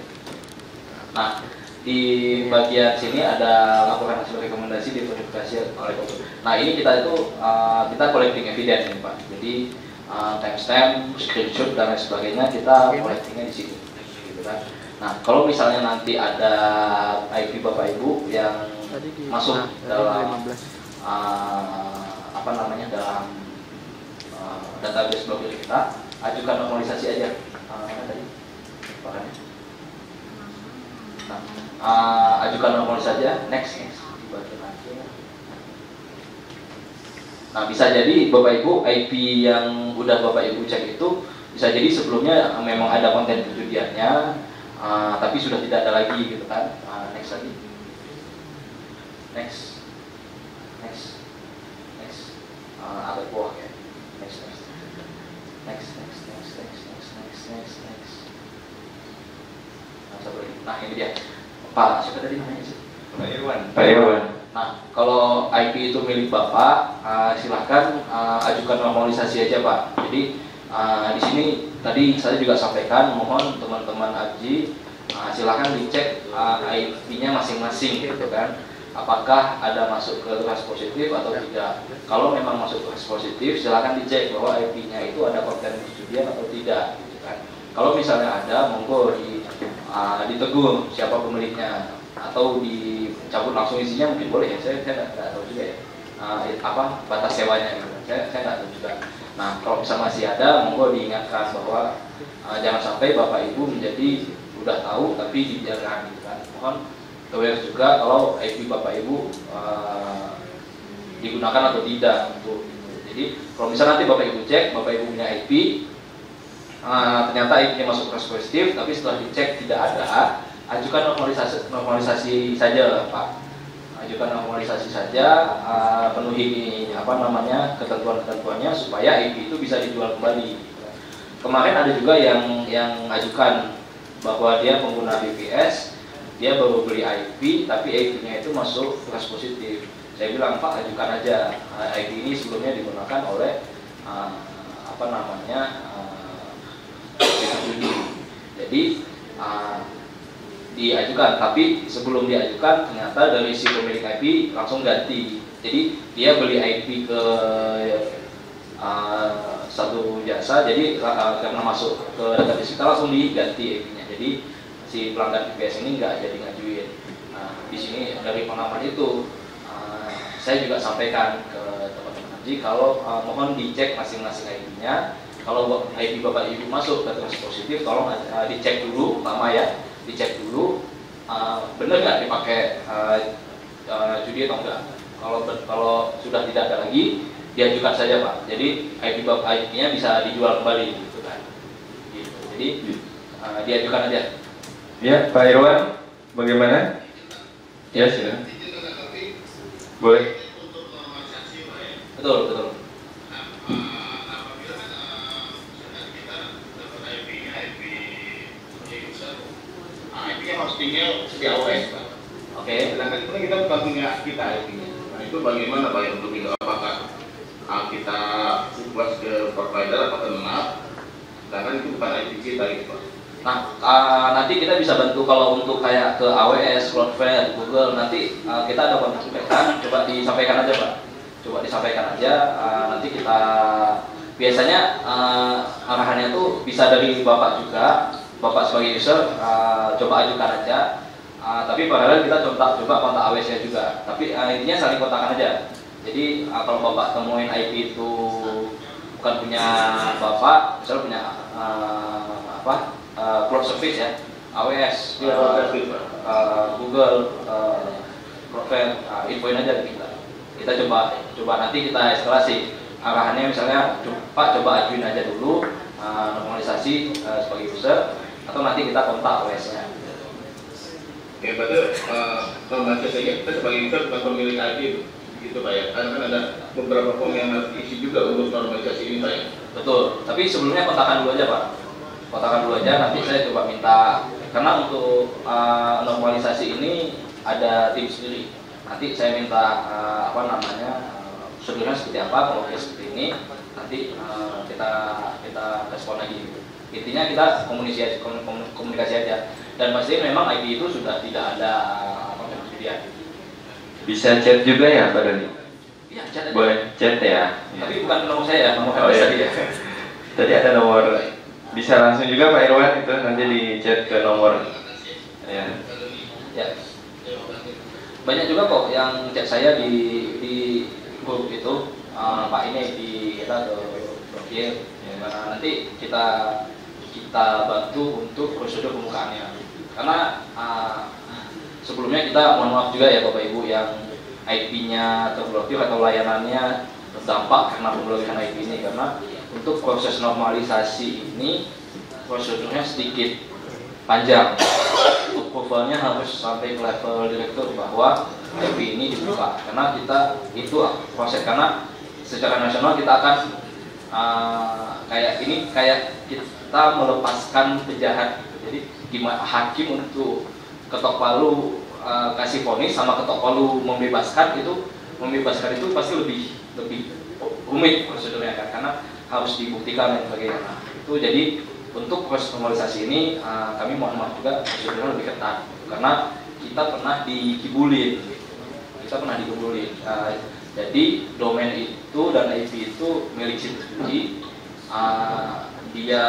S5: Nah, di bagian sini ada laporan hasil rekomendasi diverifikasi oleh Kopel. Nah, ini kita itu kita collecting evidence nih Pak. Jadi timestamp, screenshot dan lain sebagainya kita collectingnya di sini. Gitu kan. Nah, kalau misalnya nanti ada IP Bapak Ibu yang masuk dalam apa namanya dalam database blokir kita, ajukan normalisasi aja. Tadi makanya. Nah, ajukan normalisasi aja. Next. Di bagian akhir. Nah, bisa jadi Bapak Ibu IP yang udah Bapak Ibu cek itu bisa jadi sebelumnya memang ada konten perjudiannya, tapi sudah tidak ada lagi gitu kan. Next lagi. Next. Agak bawah ya. Next. Nah, ini dia. Pak, siapa tadi namanya sih?
S1: Pak Irwan.
S5: Nah, kalau IP itu milik Bapak, silahkan ajukan normalisasi aja Pak. Jadi di sini tadi saya juga sampaikan, mohon teman-teman ABJI silahkan dicek IP-nya masing-masing gitu kan. Apakah ada masuk ke trust positif atau tidak. Kalau memang masuk ke trust positif, silahkan dicek bahwa IP-nya itu ada konten perjudian atau tidak gitu kan. Kalau misalnya ada, monggo ditegur siapa pemiliknya atau dicabut langsung isinya mungkin boleh ya, saya nggak tahu juga ya apa batas sewanya gitu. Saya nggak tahu juga. Nah, kalau misalnya masih ada, monggo diingatkan bahwa jangan sampai Bapak Ibu menjadi udah tahu tapi dibiarkan gitu kan. Mohon aware juga kalau IP Bapak Ibu digunakan atau tidak untuk itu. Jadi kalau misalnya nanti Bapak Ibu cek, Bapak Ibu punya IP, ternyata IP-nya masuk trust positif, tapi setelah dicek tidak ada, ajukan normalisasi saja Pak. Ajukan normalisasi saja, penuhi apa namanya ketentuan-ketentuannya supaya IP itu bisa dijual kembali. Kemarin ada juga yang ajukan bahwa dia pengguna BPS, dia baru beli IP tapi IP-nya itu masuk trust positif. Saya bilang Pak, ajukan aja, IP ini sebelumnya digunakan oleh apa namanya jadi diajukan, tapi sebelum diajukan ternyata dari si pemilik IP langsung ganti. Jadi dia beli IP ke satu jasa, jadi karena masuk ke database kita langsung diganti IP-nya. Jadi si pelanggan BPS ini nggak jadi ngajuin. Nah, di sini dari pengalaman itu saya juga sampaikan ke teman-teman ABJI kalau mohon dicek masing-masing IP-nya. Kalau IP Bapak Ibu masuk ke trust positif, tolong dicek dulu, lama ya, dicek dulu benar nggak dipakai judi atau enggak. Kalau sudah tidak ada lagi, diajukan saja Pak. Jadi IP-nya bisa dijual kembali gitu kan. Gitu. Jadi diajukan aja.
S1: Ya, Pak Irwan, bagaimana? Ya, silakan. Boleh.
S5: Betul, betul.
S7: Hostingnya di AWS, Pak.
S5: Oke.
S7: Sedangkan itu kita bukan punya kita IP-nya. Nah itu bagaimana Pak untuk itu? Apakah kita buat ke provider atau ke NAP? Sedangkan itu bukan IP kita gitu, Pak.
S5: Nah, nanti kita bisa bantu kalau untuk kayak ke AWS, Cloudflare, Google, nanti kita ada kontak mereka. Coba disampaikan aja, Pak. Coba disampaikan aja. Nanti kita biasanya arahannya tuh bisa dari Bapak juga. Bapak sebagai user coba ajukan aja, tapi paralel kita coba kontak AWS-nya juga. Tapi intinya saling kontakkan aja. Jadi kalau Bapak temuin IP itu bukan punya Bapak, misalnya punya cloud service ya, AWS, Google, Cloudflare, infoin aja ke kita. Kita coba nanti kita eskalasi. Arahannya misalnya Pak coba ajuin aja dulu normalisasi sebagai user, atau nanti kita kontak OS-nya.
S7: Ya, berarti normalisasinya kita sebagai user bukan pemilik IP gitu Pak ya? Karena kan ada beberapa form yang harus diisi juga untuk normalisasi ini Pak ya?
S5: Betul, tapi sebelumnya kontakkan dulu aja Pak. Kontakkan dulu aja, nanti saya coba minta, karena untuk normalisasi ini ada tim sendiri. Nanti saya minta prosedurnya seperti apa, kalau seperti ini, nanti kita respon lagi. Intinya kita komunikasi aja, dan pasti memang IP itu sudah tidak ada kemudian.
S1: Bisa chat juga ya Pak Doni?
S5: Iya, chat aja.
S1: Boleh chat ya.
S5: Tapi bukan nomor saya, nomor
S1: iya.
S5: tadi ya.
S1: Tadi ada nomor, bisa langsung juga Pak Irwan itu nanti di chat ke nomor. Ya.
S5: Ya. Banyak juga kok yang chat saya di grup itu, Pak ini di kita ke blokir. Karena nanti kita bantu untuk prosedur pembukaannya. Karena sebelumnya kita mohon maaf juga ya Bapak Ibu yang IP-nya terblokir atau layanannya terdampak karena pemblokiran IP ini, karena untuk proses normalisasi ini prosedurnya sedikit panjang. Untuk approvalnya harus sampai ke level direktur bahwa IP ini dibuka, karena kita itu proses, karena secara nasional kita akan kayak kita melepaskan penjahat. Jadi gimana hakim untuk ketok palu kasih vonis sama ketok palu membebaskan itu pasti lebih rumit prosedurnya kan, karena harus dibuktikan dan sebagainya. Itu jadi untuk proses normalisasi ini kami mohon maaf juga prosedurnya lebih ketat, karena kita pernah dikibulin. Jadi domain itu dan IP itu milik situs kunci. Dia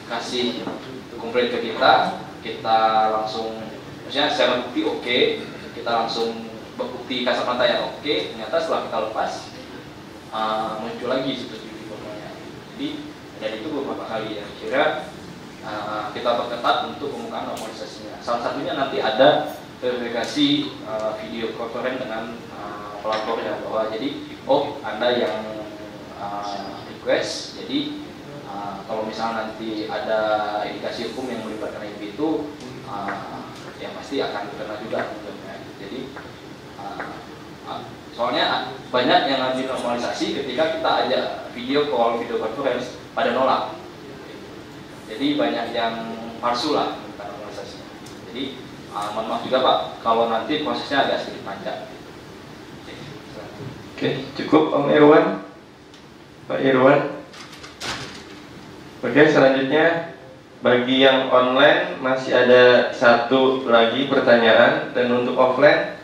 S5: kasih komplain ke kita langsung, maksudnya secara bukti oke, kita langsung berbukti kasat mata yang oke. Ternyata setelah kita lepas muncul lagi situs kunci namanya. Jadi dan itu beberapa kali ya. Kira kita perketat untuk pembukaan normalisasinya. Salah satunya nanti ada verifikasi video conference dengan pelapornya, bahwa jadi Anda yang request, jadi kalau misalnya nanti ada indikasi hukum yang melibatkan IP itu ya pasti akan kena juga. Jadi soalnya banyak yang nanti normalisasi ketika kita ajak video call, video conference pada nolak. Jadi banyak yang palsu lah normalisasinya. Jadi mohon maaf juga Pak kalau nanti prosesnya agak sedikit panjang.
S1: Oke, cukup Om Irwan, Pak Irwan. Oke, selanjutnya bagi yang online masih ada satu lagi pertanyaan, dan untuk offline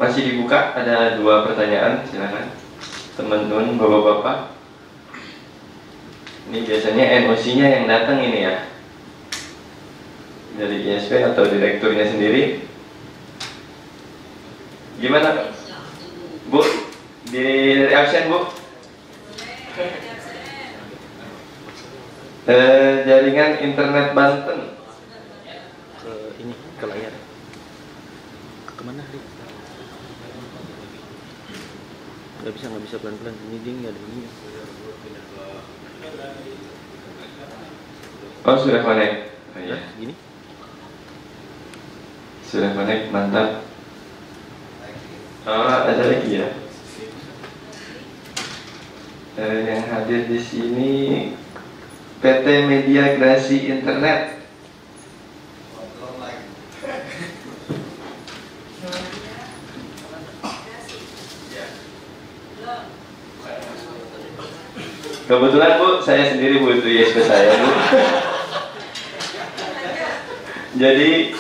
S1: masih dibuka, ada 2 pertanyaan. Silakan teman-teman, bapak-bapak. Ini biasanya NOC-nya yang datang ini ya, dari ISP atau direkturnya sendiri. Gimana Bu? Di absen Bu? Jaringan internet Banten.
S8: Ke ini, ke layar. Kemana Rik? Nggak bisa pelan-pelan. Ini dia nggak ada ini.
S1: Oh sudah connect. Oh, iya.
S8: Gini?
S1: Sudah connect, mantap. Oh, ada lagi ya. Yang hadir di sini PT Media Grasi Internet. Kebetulan Bu, saya sendiri Bu, itu ISP saya Bu. Jadi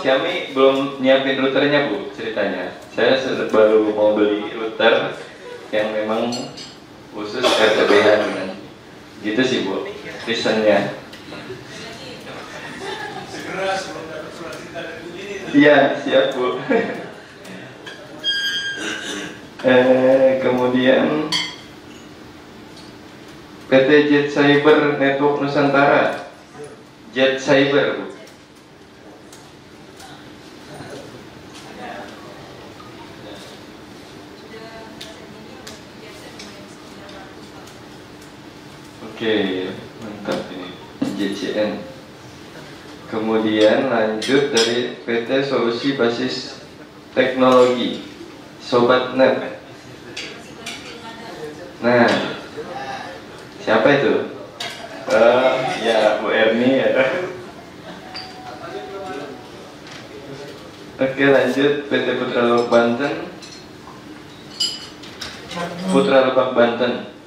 S1: kami belum nyiapin routernya Bu, ceritanya. Saya baru mau beli router yang memang khusus RTBH dengan gitu sih Bu, reasonnya. Iya, siap Bu. Kemudian PT Jet Cyber Network Nusantara, Jet Cyber Bu. Oke, mantap ini JCN. Kemudian lanjut dari PT Solusi Basis Teknologi, Sobatnet. Nah, siapa itu? Ya Bu Erni ya. Oke, lanjut PT Putra Lebak Banten. Putra Lebak Banten.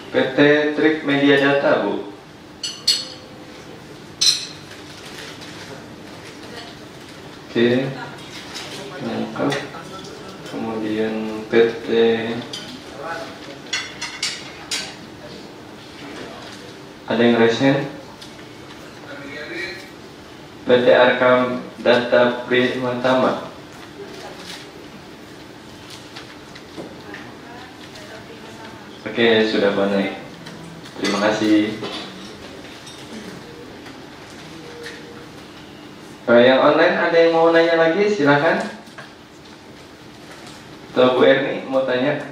S1: PT Trik Media Data Bu. Oke, lengkap. Kemudian PT ada yang resen. PT Arkam Data Primatama. Oke, sudah connect. Terima kasih. Yang online ada yang mau nanya lagi, silakan. Atau Bu Erni mau tanya?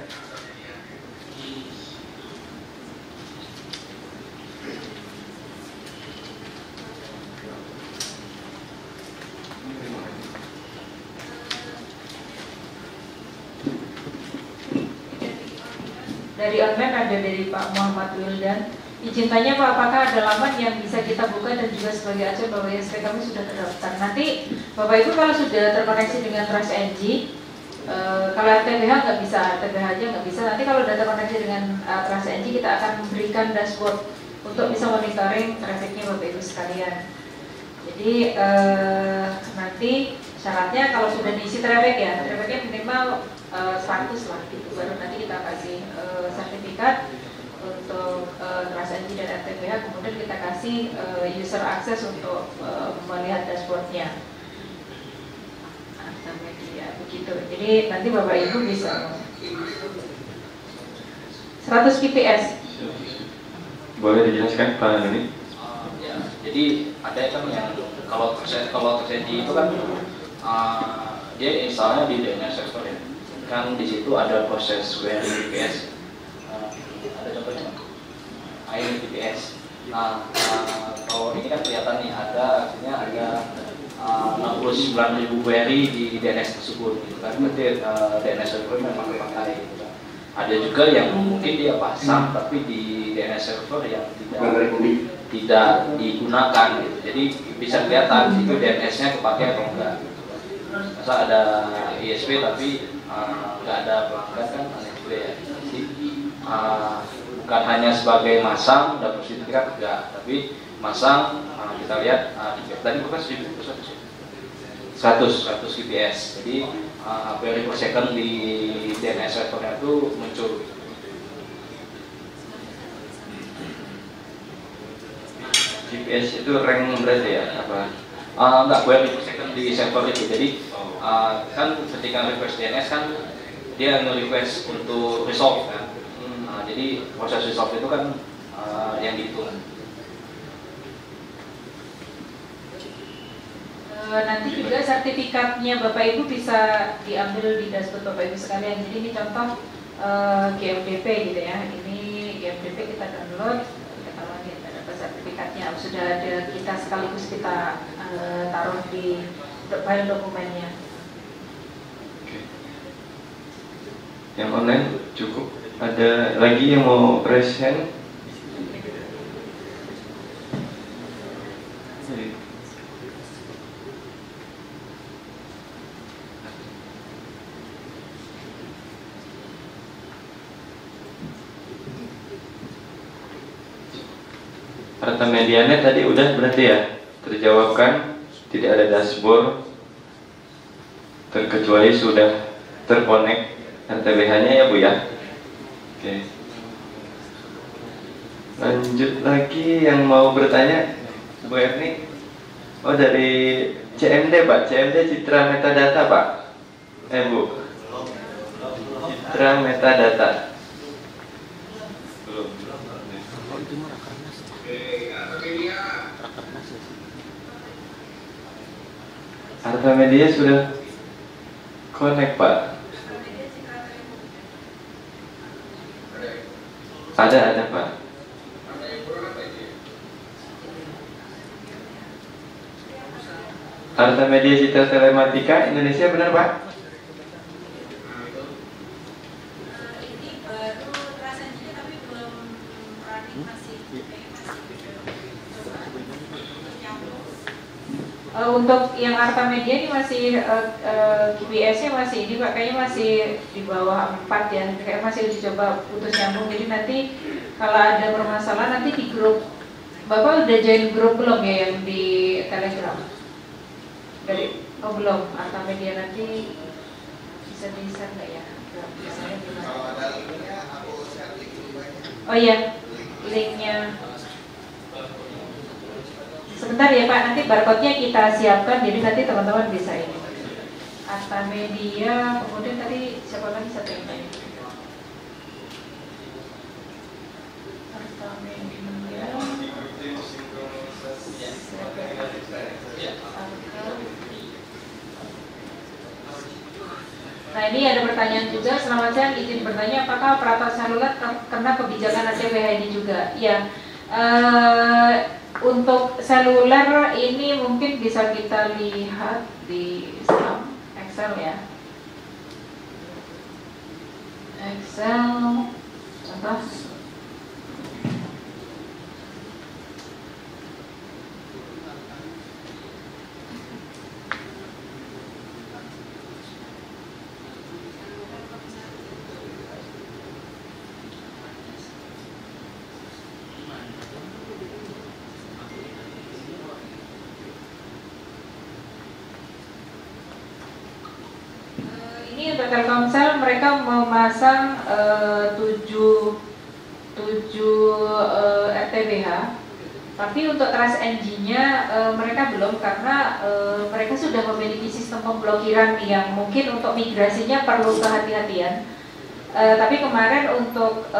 S4: Dari online ada dari Pak Muhammad Wildan. Izin tanya Pak, apakah ada laman yang bisa kita buka dan juga sebagai acuan bahwa ISP kami sudah terdaftar. Nanti Bapak Ibu kalau sudah terkoneksi dengan TransNG, kalau RTBH nggak bisa, RTBH aja nggak bisa. Nanti kalau sudah terkoneksi dengan TransNG, kita akan memberikan dashboard untuk bisa monitoring trafficnya Bapak Ibu sekalian. Jadi nanti syaratnya kalau sudah diisi traffic ya, trafficnya minimal 100 lah gitu, baru nanti kita kasih sertifikat untuk TransNG dan RTBH, kemudian kita kasih user access untuk melihat dashboardnya. Media begitu. Jadi nanti Bapak Ibu bisa 100 kps.
S1: Boleh dijelaskan Pak ini?
S5: Ya, jadi ada kan yang kalau TransNG itu kan dia instalnya di DNS server ya. Kan di situ ada proses query VPS. Ada contohnya, ini VPS. Nah, kalau ini kan kelihatan nih artinya ada 69.000 query di DNS tersebut, gitu kan. Berarti DNS server memang dipakai. Gitu kan. Ada juga yang mungkin dia pasang tapi di DNS server yang tidak digunakan, gitu. Jadi bisa kelihatan itu DNS-nya kepakai atau enggak. Masa ada ISP tapi nggak ada pelanggan kan aneh juga ya. Jadi bukan hanya sebagai masang dapat sertifikat enggak, tapi masang kita lihat tadi bukan 100 kps. Jadi query per second di DNS servernya itu muncul.
S1: GPS itu rank berarti ya apa?
S5: Enggak, query per second di server itu. Jadi kan ketika request DNS kan dia nge-request untuk resolve kan. Jadi proses resolve itu kan yang dihitung.
S4: Nanti juga sertifikatnya Bapak Ibu bisa diambil di dashboard Bapak Ibu sekalian. Jadi ini contoh GMDP gitu ya. Ini GMDP kita download, kita dapat sertifikatnya. Sudah ada, kita sekaligus kita taruh di file dokumennya.
S1: Yang online cukup. Ada lagi yang mau present? Harta medianya tadi udah berarti ya terjawabkan, tidak ada dashboard terkecuali sudah terkonek RTBH-nya ya Bu ya. Oke. Lanjut lagi yang mau bertanya Bu Erni. Oh dari CMD Pak, CMD Citra Metadata Pak. Bu. Citra Metadata. Belum. Harta media sudah connect Pak. Ada Pak. Harta media Citra Telematika Indonesia benar Pak?
S4: Ini baru rasanya tapi belum running masih. Untuk yang Arta Media ini masih QPS-nya masih ini Pak, kayaknya masih di bawah 4 ya, kayak masih dicoba putus nyambung. Jadi nanti kalau ada permasalahan nanti di grup, Bapak udah join grup belum ya yang di Telegram? Dari, oh belum, Arta Media nanti bisa di-share nggak ya? Biasanya gimana? Oh iya, linknya. Sebentar ya Pak, nanti barcode-nya kita siapkan, jadi nanti teman-teman bisa ini. Arta Media, kemudian tadi siapa lagi satu yang lain? Arta Media. Nah ini ada pertanyaan juga, selamat siang, izin bertanya apakah operator seluler kena kebijakan RTBH ini juga? Ya. Untuk seluler ini mungkin bisa kita lihat di Excel ya. Excel contoh. Ini untuk Telkomsel mereka memasang 7 RTBH, tapi untuk Trust NG-nya mereka belum karena mereka sudah memiliki sistem pemblokiran yang mungkin untuk migrasinya perlu kehati-hatian. Tapi kemarin untuk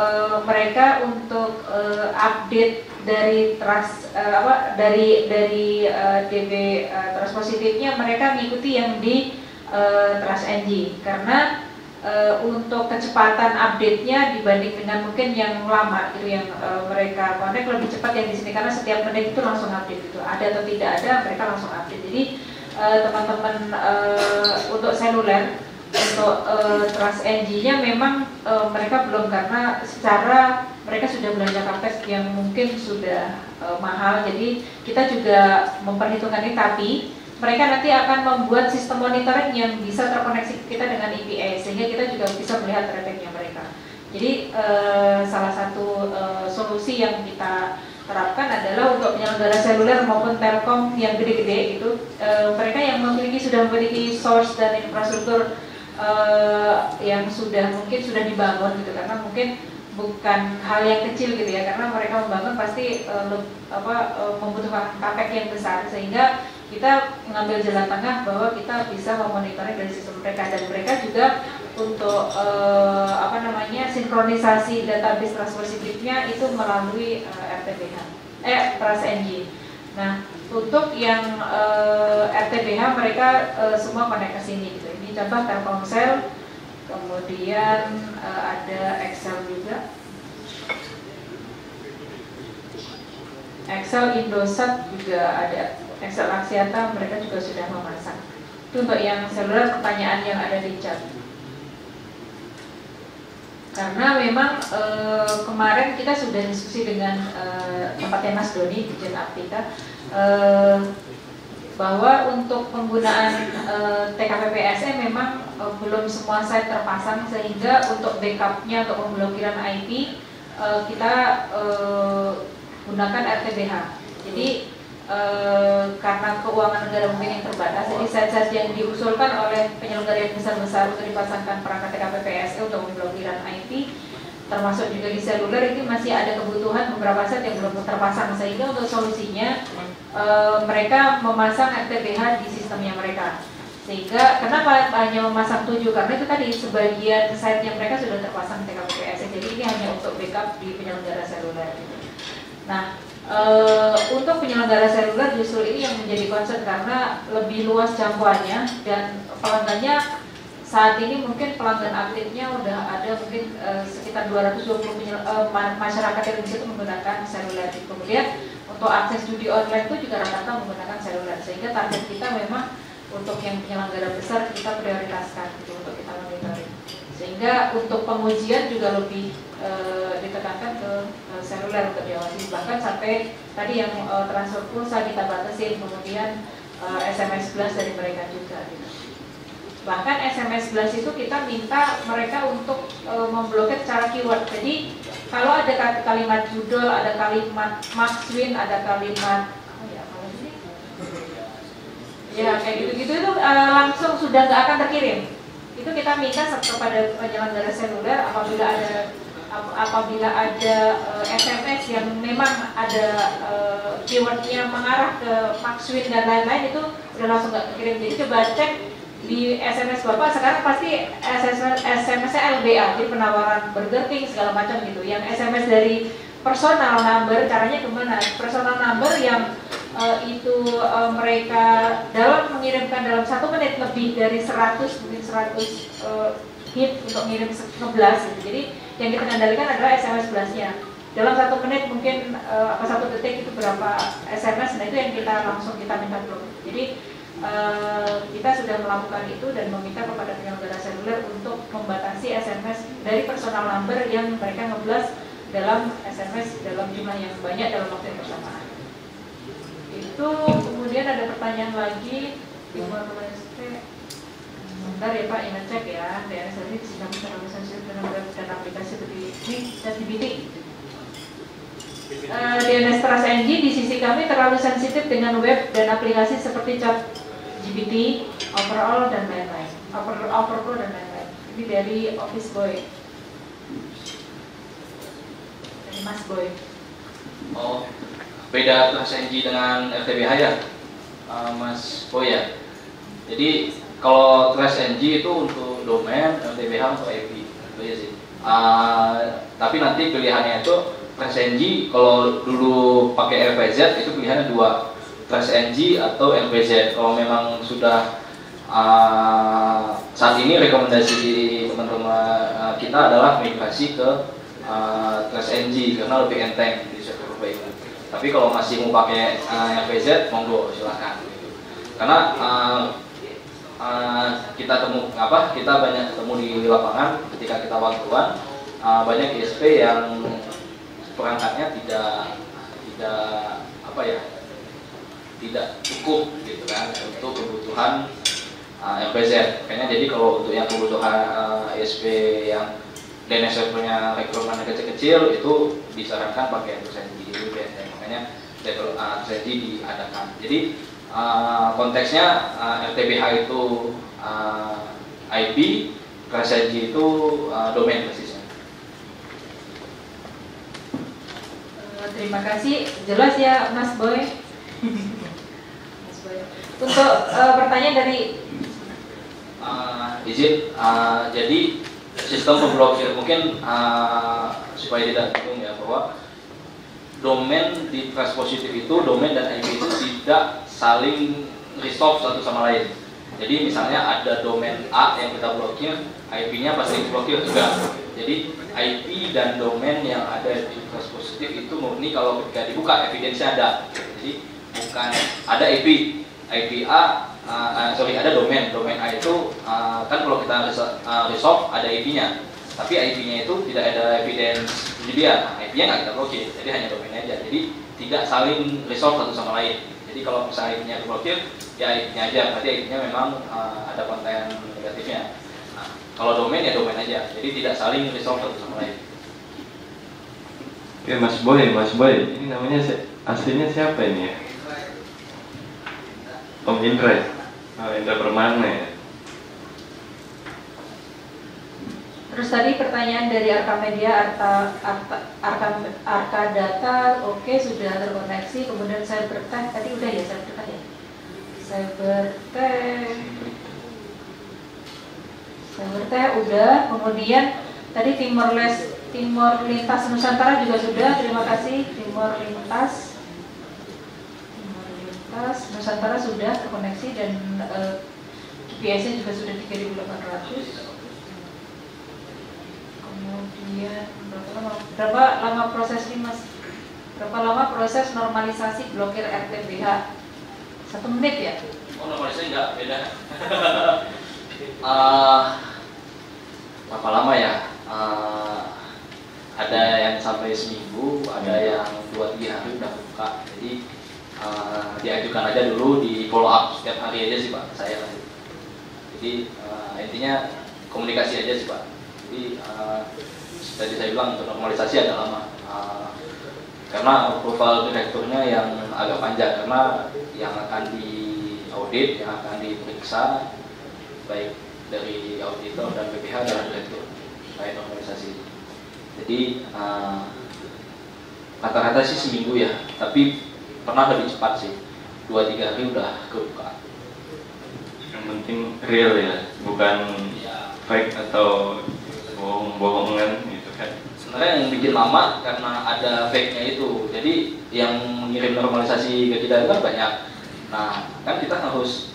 S4: mereka untuk update dari Trust dari DB Trust Positifnya mereka mengikuti yang di Trust NG karena untuk kecepatan update-nya dibanding dengan mungkin yang lama gitu yang mereka connect lebih cepat yang di sini karena setiap menit itu langsung update gitu, ada atau tidak ada mereka langsung update. Jadi teman-teman untuk seluler untuk Trust NG-nya memang mereka belum karena secara mereka sudah belanja kapes yang mungkin sudah mahal, jadi kita juga memperhitungkan ini, tapi mereka nanti akan membuat sistem monitoring yang bisa terkoneksi kita dengan IPS sehingga kita juga bisa melihat trafficnya mereka. Jadi salah satu solusi yang kita terapkan adalah untuk penyelenggara seluler maupun telkom yang gede-gede itu mereka yang sudah memiliki source dan infrastruktur yang mungkin sudah dibangun gitu, karena mungkin bukan hal yang kecil gitu ya, karena mereka membangun pasti membutuhkan CapEx yang besar sehingga kita mengambil jalan tengah bahwa kita bisa memonitoring dari sistem mereka dan mereka juga untuk sinkronisasi database transportnya itu melalui RTBH, TrustNG. Nah, untuk yang RTBH mereka semua connect ke sini gitu. Ini contoh Telkomsel, kemudian ada Excel juga, Excel Indosat juga ada, Excel Axiata mereka juga sudah memasang. Itu untuk yang seluler, pertanyaan yang ada di chat. Karena memang kemarin kita sudah diskusi dengan tempatnya Mas Doni, Dirjen Aptika, bahwa untuk penggunaan TKPPSE memang belum semua site terpasang, sehingga untuk backupnya, untuk pemblokiran IP kita gunakan RTBH. Jadi karena keuangan negara mungkin yang terbatas, jadi site-site yang diusulkan oleh penyelenggara yang besar-besar untuk dipasangkan perangkat TKPPSE untuk pemblokiran IP, termasuk juga di seluler, itu masih ada kebutuhan beberapa set yang belum terpasang, sehingga untuk solusinya mereka memasang RTBH di sistemnya mereka. Sehingga kenapa hanya memasang 7? Karena itu tadi sebagian site yang mereka sudah terpasang TKPPSE, jadi ini hanya untuk backup di penyelenggara seluler. Nah, untuk penyelenggara seluler justru ini yang menjadi concern karena lebih luas jangkauannya dan pelanggannya saat ini mungkin pelanggan aktifnya udah ada mungkin sekitar 220 masyarakat Indonesia itu menggunakan seluler. Kemudian untuk akses judi online itu juga rata-rata menggunakan seluler, sehingga target kita memang untuk yang penyelenggara besar kita prioritaskan gitu, untuk kita monitoring. Sehingga untuk pengujian juga lebih ditekankan ke seluler untuk diawasi, bahkan sampai tadi yang transfer pulsa kita batasin, kemudian SMS blast dari mereka juga gitu. Bahkan SMS blast itu kita minta mereka untuk memblokir secara keyword. Jadi kalau ada kalimat judul, ada kalimat makswin, ada kalimat ya kayak gitu-gitu itu langsung sudah nggak akan terkirim. Itu kita minta kepada penyelenggara seluler apabila ada SMS yang memang ada keywordnya mengarah ke makswin dan lain-lain, itu udah langsung nggak terkirim. Jadi coba cek di SMS Bapak sekarang pasti SMS-nya LBA, jadi penawaran Burger King segala macam gitu. Yang SMS dari personal number, caranya kemana? Personal number yang itu mereka dalam mengirimkan dalam 1 menit lebih dari 100 hit untuk ngirim nge-blast gitu. Jadi yang kita kendalikan adalah SMS blastnya. Dalam 1 menit mungkin 1 detik itu berapa SMS, nah itu yang langsung kita minta blok. Jadi kita sudah melakukan itu dan meminta kepada penyelenggara seluler untuk membatasi SMS dari personal number yang mereka nge-blast dalam SMS dalam jumlah yang banyak dalam waktu yang bersamaan. Itu kemudian ada pertanyaan lagi di sebentar ya Pak, ingat cek ya, DNS ini sedang terlalu sensitif dengan web dan aplikasi seperti ini ChatGPT. DNS TrustNG di sisi kami terlalu sensitif dengan web dan aplikasi seperti ChatGPT, Overall dan lain-lain, Overflow dan lain-lain. Ini dari Office Boy, dari Mas Boy.
S5: Oh, beda TrustNG dengan RTBH ya, Mas Boy ya. Jadi kalau TrustNG itu untuk domain, RTBH untuk IP, itu ya sih. Tapi nanti pilihannya itu TrustNG, kalau dulu pakai RPZ itu pilihannya 2, TrustNG atau RPZ. Kalau memang sudah saat ini rekomendasi teman-teman kita adalah migrasi ke TrustNG karena lebih enteng di server perbaikan. Tapi kalau masih mau pakai RPZ, monggo silakan. Gitu. Karena kita banyak ketemu di lapangan ketika kita waktuan, banyak ISP yang perangkatnya tidak cukup gitu kan untuk kebutuhan RPZ. Kayaknya jadi kalau untuk yang kebutuhan ISP yang DNS servernya rekrutmennya kecil-kecil itu disarankan pakai TrustNG itu BNT. Makanya TrustNG diadakan. Jadi konteksnya RTBH itu IP, TrustNG itu domain persisnya.
S4: Terima kasih, jelas ya Mas Boy. Mas Boy. Untuk pertanyaan dari
S5: Izin, jadi sistem pemblokir mungkin supaya tidak bingung ya, bahwa domain di trace positif itu, domain dan IP itu tidak saling resolve satu sama lain. Jadi misalnya ada domain A yang kita blokir, IP-nya pasti diblokir juga. Jadi IP dan domain yang ada di trace positif itu murni kalau ketika dibuka evidence-nya ada. Jadi bukan ada IP A, ada domain A itu kan kalau kita resolve ada IP-nya, tapi IP-nya itu tidak ada evidence penjudian. Nah, IP-nya nggak kita blokir, jadi hanya domain aja. Jadi tidak saling resolve satu sama lain. Jadi kalau misalnya IP-nya diblokir, ya IP-nya aja, berarti IP-nya memang ada konten negatifnya. Nah, kalau domain ya domain aja, jadi tidak saling resolve satu sama lain.
S1: Oke, Mas Boy, ini namanya aslinya siapa ini ya? Om Indra ya? Oh, Indra Permana ya?
S4: Terus tadi pertanyaan dari Arka Media, Arka Data, oke, sudah terkoneksi. Kemudian Cybertech, tadi udah ya Cybertech ya? Cybertech udah. Kemudian tadi Timor Lintas Nusantara juga sudah. Terima kasih Timor Lintas Nusantara sudah terkoneksi dan GPS-nya juga sudah 3.800. Kemudian berapa lama proses ini Mas? Berapa lama proses normalisasi blokir RTBH? 1 menit ya?
S5: Oh, normalisasi enggak, beda. Berapa lama ya? Ada yang sampai seminggu, ada yang 2-3 hari udah buka. Jadi diajukan aja dulu, di follow up setiap hari aja sih Pak, saya. Jadi intinya komunikasi aja sih Pak. Jadi tadi saya bilang untuk normalisasi agak lama, karena approval direkturnya yang agak panjang, karena yang akan diaudit, yang akan diperiksa baik dari auditor dan BPH dan direktur terkait normalisasi. Jadi rata-rata sih seminggu ya, tapi pernah lebih cepat sih, 2-3 hari udah kebuka.
S1: Yang penting real ya, bukan fake atau bohong-bohongan gitu kan.
S5: Sebenarnya yang bikin lama karena ada fake-nya itu. Jadi yang mengirim normalisasi ke kita itu kan banyak. Nah, kan kita harus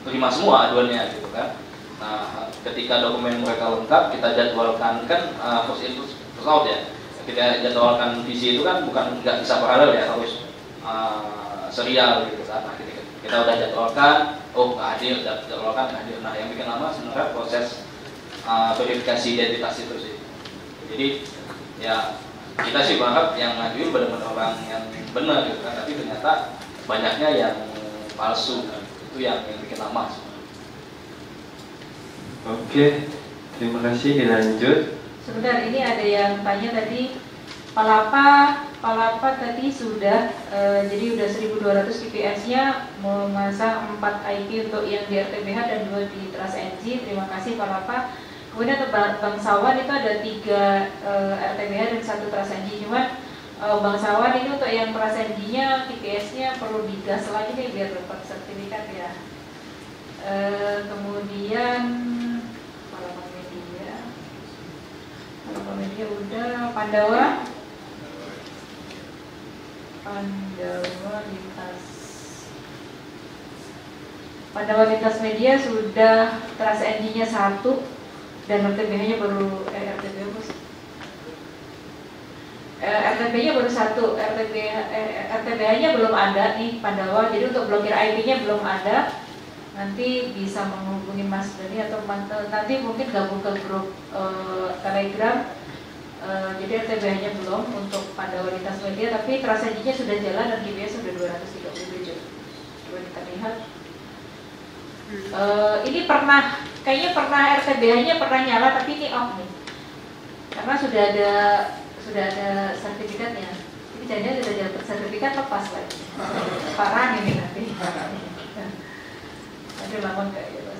S5: terima semua aduannya gitu kan. Nah, ketika dokumen mereka lengkap, kita jadwalkan kan first in first out ya. Kita jadwalkan visi itu kan bukan nggak bisa paralel ya, harus serial gitu kan. Nah, kita udah jadwalkan, oh nggak hadir, jadwalkan nggak hadir. Nah, yang bikin lama sebenarnya proses verifikasi identitas itu sih. Jadi ya kita sih berharap yang ngajuin benar-benar orang yang benar gitu kan, tapi ternyata banyaknya yang palsu, itu yang bikin lama.
S1: Oke, terima kasih, dilanjut.
S4: Sebentar, ini ada yang tanya tadi, Palapa tadi sudah, jadi udah 1.200 KPS-nya, memasang 4 IP untuk yang di RTBH dan 2 di Trust NG. Terima kasih Palapa. Kemudian untuk Bangsawan itu ada 3 RTBH dan 1 Trust NG. Cuman Bangsawan ini untuk yang Trust NG-nya, KPS-nya perlu digas lagi nih biar dapat sertifikat ya. Kemudian Palapa Media udah, Pandawa Lintas Media sudah Trust NG-nya 1 dan RTBH-nya baru RTB-nya baru 1, RTBH-nya belum ada nih Pandawa. Jadi untuk blokir IP-nya belum ada. Nanti bisa menghubungi Mas Dani atau nanti mungkin gabung ke grup Telegram. Jadi RTBH-nya belum untuk Pandawa Lintas Media, tapi Trust NG-nya sudah jalan dan GPS sudah 237. Coba kita lihat. Ini kayaknya pernah RTBH-nya pernah nyala, tapi ini off nih, karena sudah ada sertifikatnya. Jadi jangan sudah dapat sertifikat lepas lagi. Parah ini nanti. Aduh lama nggak ya Pak?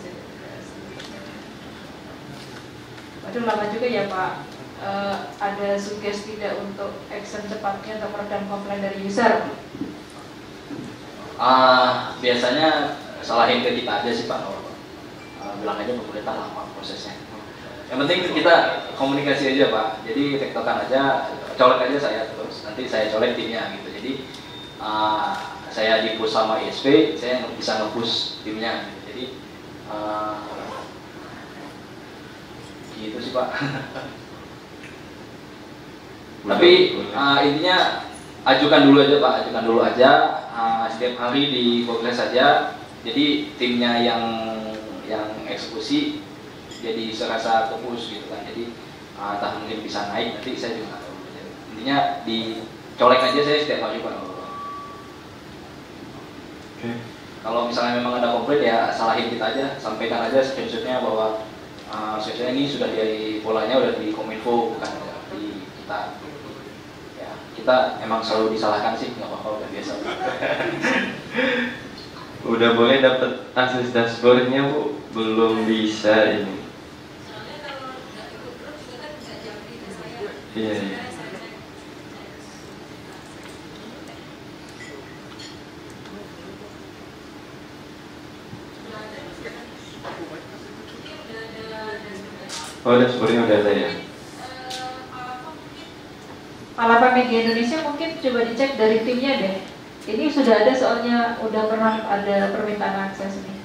S4: Aduh lama juga ya Pak. Ada sugesti tidak untuk action cepatnya untuk meredam komplain dari user?
S5: Biasanya salahin ke kita aja sih Pak. bilang aja pemerintah lah Pak prosesnya. Yang penting kita komunikasi aja Pak. Jadi tektokan aja, colek aja saya terus. Nanti saya colek timnya gitu. Jadi saya di-push sama ISP, saya bisa nge-push timnya gitu. Jadi gitu sih Pak. Tapi intinya ajukan dulu aja Pak, ajukan dulu aja setiap hari di progres saja. Jadi timnya yang eksekusi jadi serasa kepus gitu kan. Jadi entah mungkin bisa naik, nanti saya juga nggak tahu. Intinya dicolek aja saya setiap hari Pak. Kalau misalnya memang ada komplain ya salahin kita aja, sampaikan aja screenshotnya bahwa screenshotnya ini sudah di polanya udah di Kominfo bukan di kita. Ya kita emang selalu disalahkan sih, nggak apa-apa udah biasa.
S1: Udah boleh dapat akses dashboardnya Bu, belum bisa ini. Iya. Oh, dashboardnya udah ada ya.
S4: Palapa Media Indonesia mungkin coba dicek dari timnya deh. Ini sudah ada soalnya, udah pernah ada permintaan akses ini.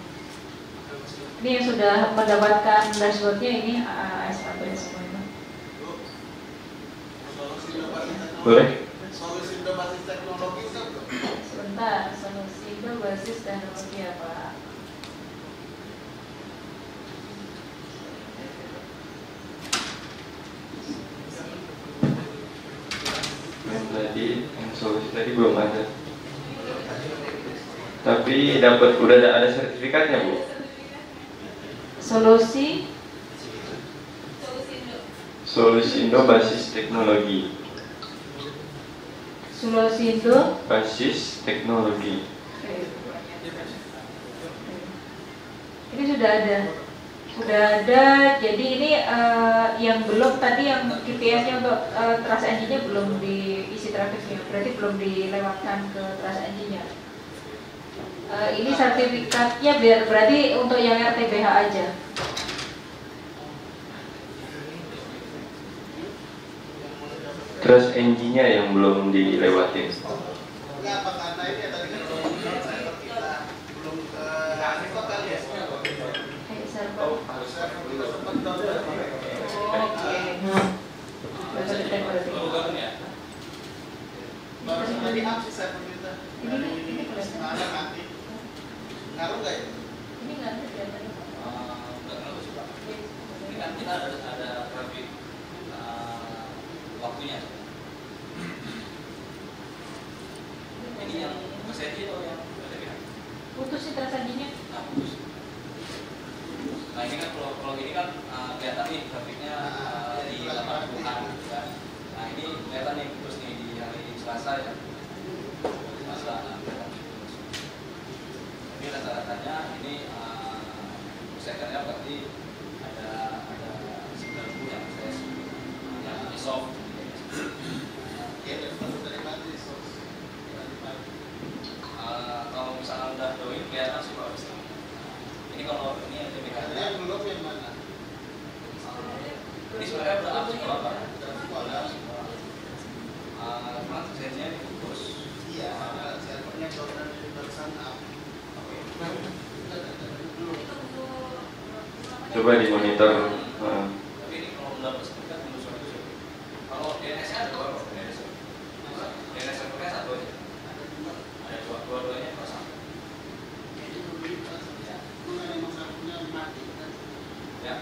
S4: Ini yang sudah mendapatkan dashboardnya ini ASAP semuanya.
S1: Boleh?
S7: Solusi berbasis teknologi itu
S4: Sebentar, solusi berbasis teknologi apa?
S1: Yang solusi tadi belum ada. Tapi dapat udah ada sertifikatnya Bu.
S4: Solusi
S1: Indo basis teknologi.
S4: Solusi Indo
S1: Basis teknologi.
S4: ini sudah ada. Jadi ini yang belum tadi yang KPI-nya untuk Trust Engine-nya belum diisi trafiknya, berarti belum dilewatkan ke Trust Engine-nya. Ini sertifikatnya berarti untuk yang RTBH aja.
S1: Terus engine-nya yang belum dilewatin.
S7: enggak apa karena ini ya tadi kan server kita belum ke Hanifah kali ya.
S4: Server.
S7: Harus kita sempat download.
S4: Oke.
S7: Baru tadi up sih server kita.
S4: Ini
S7: Sekarang nanti ngaruh nggak ya?
S4: Ini nggak ada kelihatannya.
S5: Ini kan kita ada traffic waktunya. Ini yang SSD atau yang RTBH?
S4: Putus sih transaksinya.
S5: Putus. Nah ini kan kalau ini kan kelihatan nih grafiknya di 80-an gitu kan. Nah ini kelihatan nih putus nih di hari Selasa ya. Selasa kelihatan putus. Tapi rata-ratanya ini persennya berarti ada 9.000 yang proses yang isof. Kalau misalnya udah join kelihatan sih Pak. Ini kalau ini RTBH
S7: Yang belum yang mana?
S5: ini sebenarnya udah up semua Pak. Udah up semua. Cuma sesinya diputus.
S7: Iya, servernya kalau dari barusan up.
S1: Coba dimonitor.
S5: Tapi ini kalau udah bersepakat menurut saya itu kalau DNS-nya ada dua kok. DNS servernya satu aja. Ada dua-duanya pasang. Ya.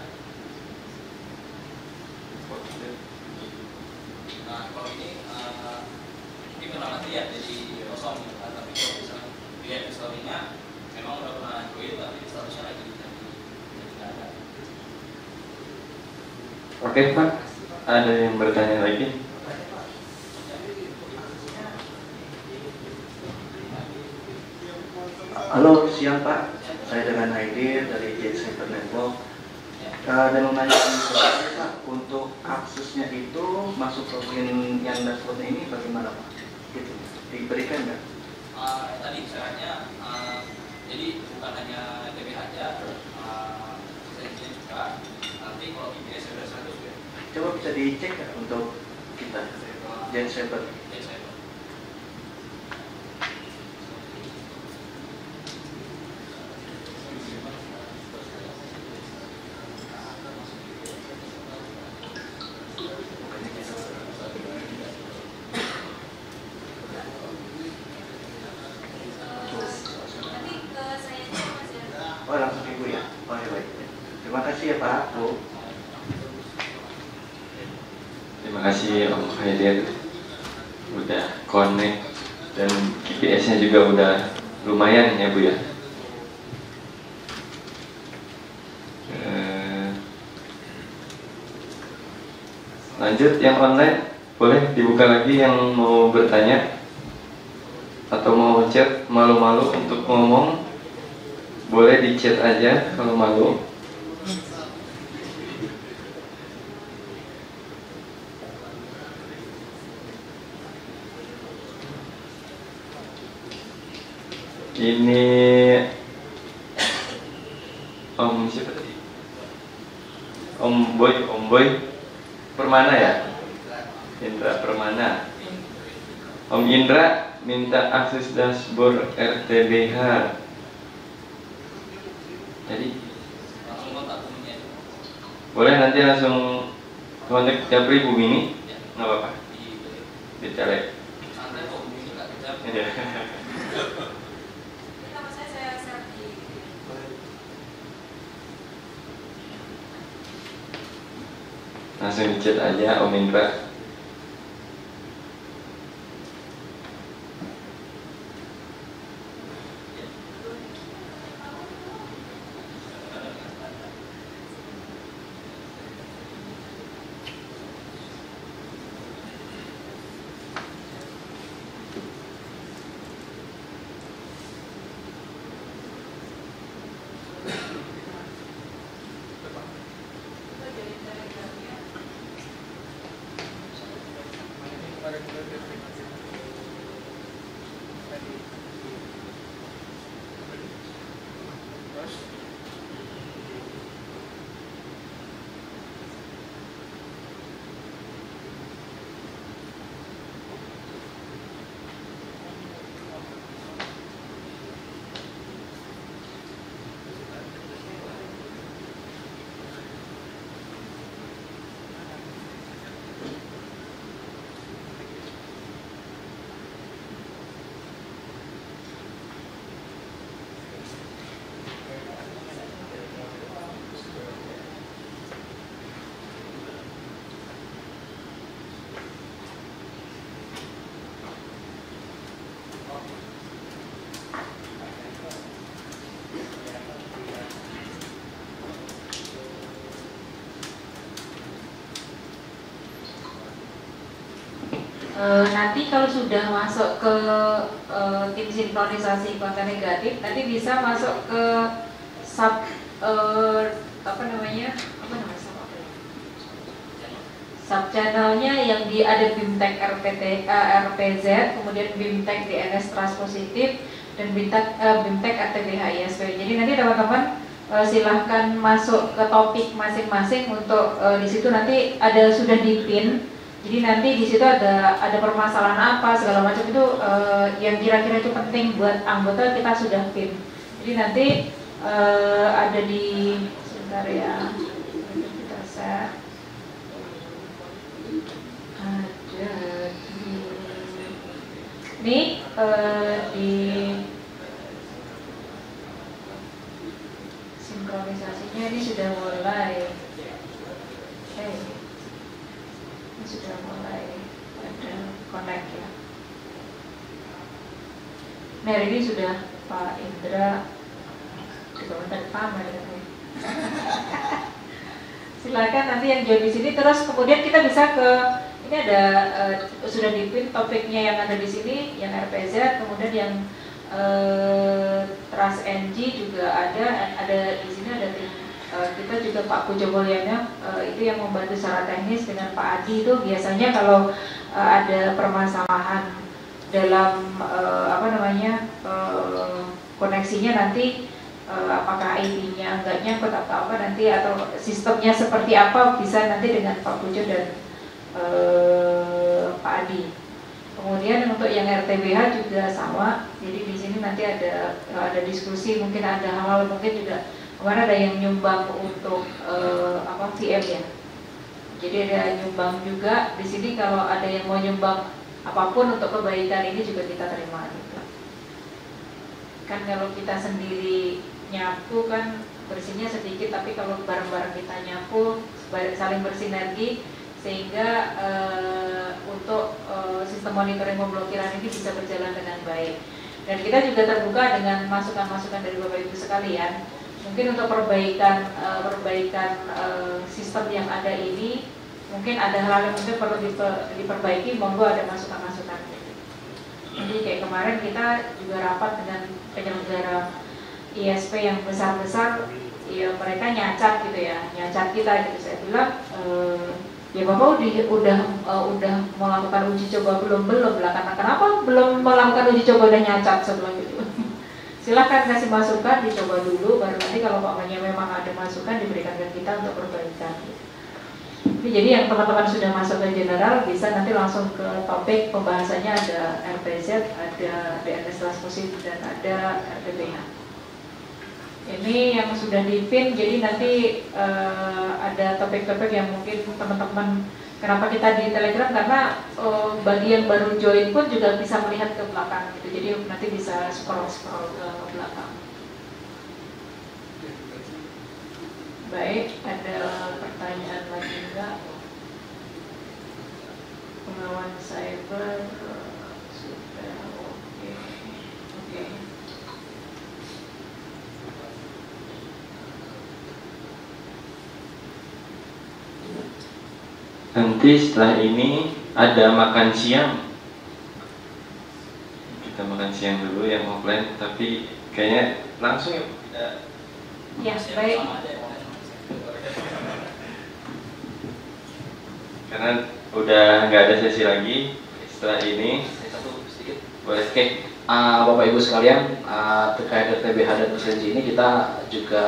S5: Nah kalau ini pernah mati ya jadi kosong gitu kan. Tapi kalau misalnya dilihat historinya memang udah pernah join tapi statusnya lagi jadi nggak ada.
S1: Oke Pak, ada yang bertanya lagi?
S9: Halo, siang Pak. Saya dengan Haidir dari JC Network. Dan menanyakan Pak, untuk aksesnya itu masuk login yang dashboardnya ini bagaimana Pak? Gitu, diberikan nggak?
S5: Tadi syaratnya jadi bukan hanya DBH aja, nanti kalau IPS ada 100 ya.
S9: Coba bisa dicek nggak untuk kita Gensaber? Oh langsung ibu ya? Oh ya baik. Terima kasih ya Pak, Bu.
S1: Terima kasih Om Haidir udah connect dan GPS-nya juga udah lumayan ya Bu ya. Lanjut yang online, boleh dibuka lagi yang mau bertanya atau mau chat, malu-malu untuk ngomong, boleh di chat aja kalau malu. Ini Om siapa tadi? Om Boy Permana ya? Indra Permana. Om Indra minta akses dashboard RTBH. Jadi boleh nanti langsung kontak Japri Bu Mini, nggak apa-apa. Dicari. Langsung di chat aja Om Indra.
S4: Nanti kalau sudah masuk ke tim sinkronisasi konten negatif, nanti bisa masuk ke sub sub channelnya yang ada BIMTEK RPZ, kemudian BIMTEK DNS Trust Positif, dan BIMTEK RTBH ISP. Jadi nanti teman-teman silahkan masuk ke topik masing-masing untuk di situ nanti sudah dipin. Jadi nanti di situ ada permasalahan apa segala macam itu yang kira-kira itu penting buat anggota kita sudah pin. Jadi nanti ada di sebentar ya, kita share. Ada di sinkronisasinya ini sudah mulai. Sudah mulai ada connect ya. Nah ini sudah Pak Indra komentar pamer ya. Silakan nanti yang join di sini, terus kemudian kita bisa ke ini ada sudah dipin topiknya yang ada di sini, yang RPZ, kemudian yang Trust NG juga ada di sini ada tim. Kita juga Pak Pujo Mulyana itu yang membantu secara teknis dengan Pak Adi. Itu biasanya kalau ada permasalahan dalam koneksinya nanti apakah IT-nya nggak nyangkut atau apa nanti, atau sistemnya seperti apa, bisa nanti dengan Pak Pujo dan Pak Adi. Kemudian untuk yang RTBH juga sama, jadi di sini nanti ada diskusi, mungkin ada hal-hal mungkin juga kemarin ada yang nyumbang untuk VM ya. Jadi ada nyumbang juga di sini, kalau ada yang mau nyumbang apapun untuk kebaikan ini juga kita terima gitu. Kan kalau kita sendiri nyapu kan bersihnya sedikit, tapi kalau bareng-bareng kita nyapu saling bersinergi sehingga untuk sistem monitoring pemblokiran ini bisa berjalan dengan baik. Dan kita juga terbuka dengan masukan-masukan dari Bapak Ibu sekalian. Mungkin untuk perbaikan sistem yang ada ini, mungkin ada hal yang mungkin perlu diperbaiki, monggo ada masukan-masukan. Jadi kayak kemarin kita juga rapat dengan penyelenggara ISP yang besar-besar, ya mereka nyacat gitu ya, nyacat kita gitu. Saya bilang, ya Bapak udah melakukan uji coba belum lah, karena kenapa belum melakukan uji coba udah nyacat sebelum itu. Silahkan kasih masukan, dicoba dulu, baru nanti kalau Paknya memang ada masukan diberikan ke kita untuk perbaikan. Jadi yang teman-teman sudah masuk ke general bisa nanti langsung ke topik pembahasannya, ada RPZ, ada DNS transfusi, dan ada RTBH. Ini yang sudah di-pin, jadi nanti ada topik-topik yang mungkin teman-teman, kenapa kita di Telegram, karena bagi yang baru join pun juga bisa melihat ke belakang gitu, jadi nanti bisa scroll-scroll ke belakang. Baik, ada pertanyaan lagi enggak? Pengawan cyber sudah oke.
S1: Nanti setelah ini ada makan siang. Kita makan siang dulu yang offline, tapi kayaknya langsung ya.
S4: Ya, baik.
S1: Karena udah nggak ada sesi lagi setelah ini.
S5: Satu sedikit.
S1: Boleh.
S5: Oke, Bapak Ibu sekalian, terkait RTBH dan presensi ini kita juga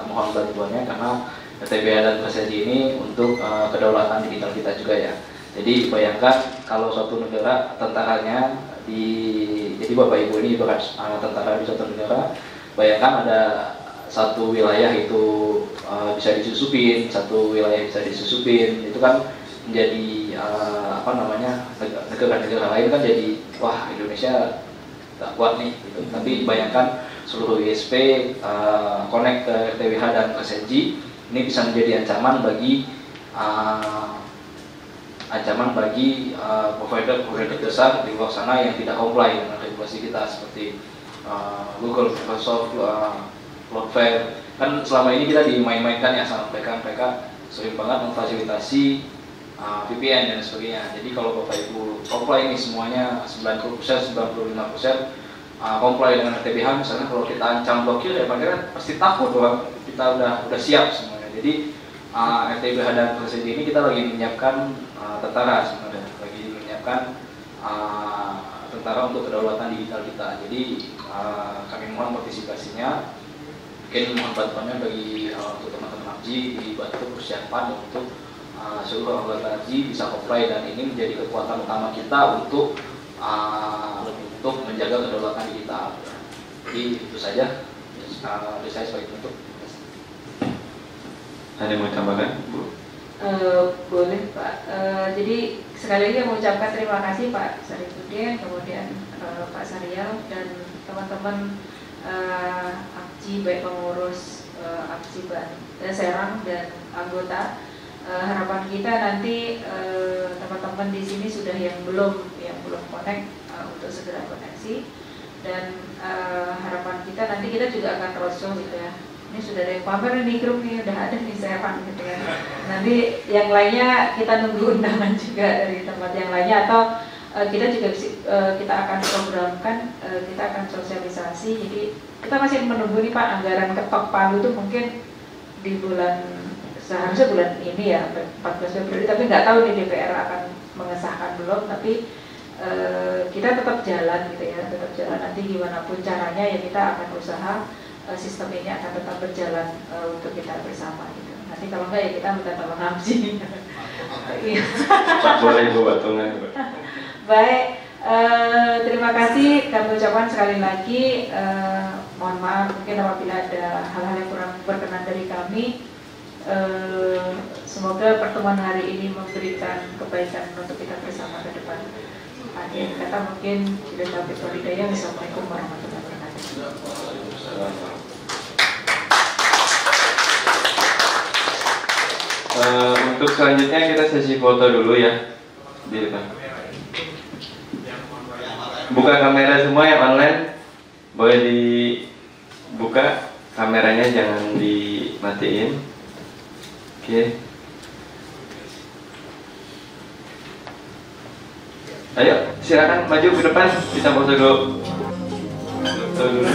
S5: mohon bantuannya, karena RTBH dan presensi ini untuk kedaulatan digital kita juga ya. Jadi bayangkan kalau suatu negara tentaranya jadi Bapak Ibu ini ibarat tentara di suatu negara, bayangkan ada satu wilayah itu bisa disusupin, satu wilayah bisa disusupin, itu kan menjadi negara-negara lain kan jadi wah Indonesia gak kuat nih gitu. Tapi bayangkan seluruh ISP connect ke RTBH dan ke SNG, ini bisa menjadi ancaman bagi provider besar di luar sana yang tidak comply dengan regulasi kita, seperti Google, Microsoft, Cloudflare. Kan selama ini kita dimain-mainkan ya sama mereka sering banget memfasilitasi VPN dan sebagainya. Jadi kalau Bapak Ibu comply ini semuanya 90%, 95% comply dengan RTBH, misalnya kalau kita ancam blokir ya mereka pasti takut bahwa kita udah siap semuanya. Jadi RTBH dan presensi ini kita lagi menyiapkan tentara sebenarnya, lagi menyiapkan tentara untuk kedaulatan digital kita. Jadi kami mohon partisipasinya, mungkin mohon bantuannya bagi untuk teman-teman APJI dibantu persiapan untuk seluruh anggota APJI bisa comply, dan ini menjadi kekuatan utama kita untuk menjaga kedaulatan digital. Jadi itu saja dari saya sebagai penutup.
S1: Ada yang mau tambahkan, Bu?
S4: Boleh Pak. Jadi sekali lagi mengucapkan terima kasih Pak Sarifudin, kemudian Pak Sarial dan teman-teman APJI, baik pengurus APJI Serang dan anggota. Harapan kita nanti teman-teman di sini sudah yang belum connect untuk segera koneksi, dan harapan kita nanti kita juga akan roadshow gitu ya. Ini sudah ada yang pamer di grup nih, udah ada nih Serang gitu ya. Nanti yang lainnya kita nunggu undangan juga dari tempat yang lainnya, atau kita juga kita akan programkan, kita akan sosialisasi. Jadi kita masih menunggu nih Pak, anggaran ketok palu itu mungkin di seharusnya bulan ini ya, 14 Februari, tapi nggak tahu nih DPR akan mengesahkan belum, tapi kita tetap jalan gitu ya, tetap jalan. Nanti gimana pun caranya ya kita akan usaha sistem ini akan tetap berjalan untuk kita bersama gitu. Nanti kalau enggak ya kita minta tolong Hamzi.
S1: Tak boleh Bu Batungan.
S4: Baik, terima kasih kami ucapkan sekali lagi. Mohon maaf mungkin apabila ada hal-hal yang kurang berkenan dari kami. Semoga pertemuan hari ini memberikan kebaikan untuk kita bersama ke depan. Akhir kata mungkin sudah sampai Hidayah. Wassalamualaikum warahmatullahi wabarakatuh.
S1: Untuk selanjutnya kita sesi foto dulu ya di depan. Buka kamera semua yang online, boleh dibuka kameranya, jangan dimatiin. Oke. Ayo, silakan maju ke depan, kita foto dulu. Foto dulu.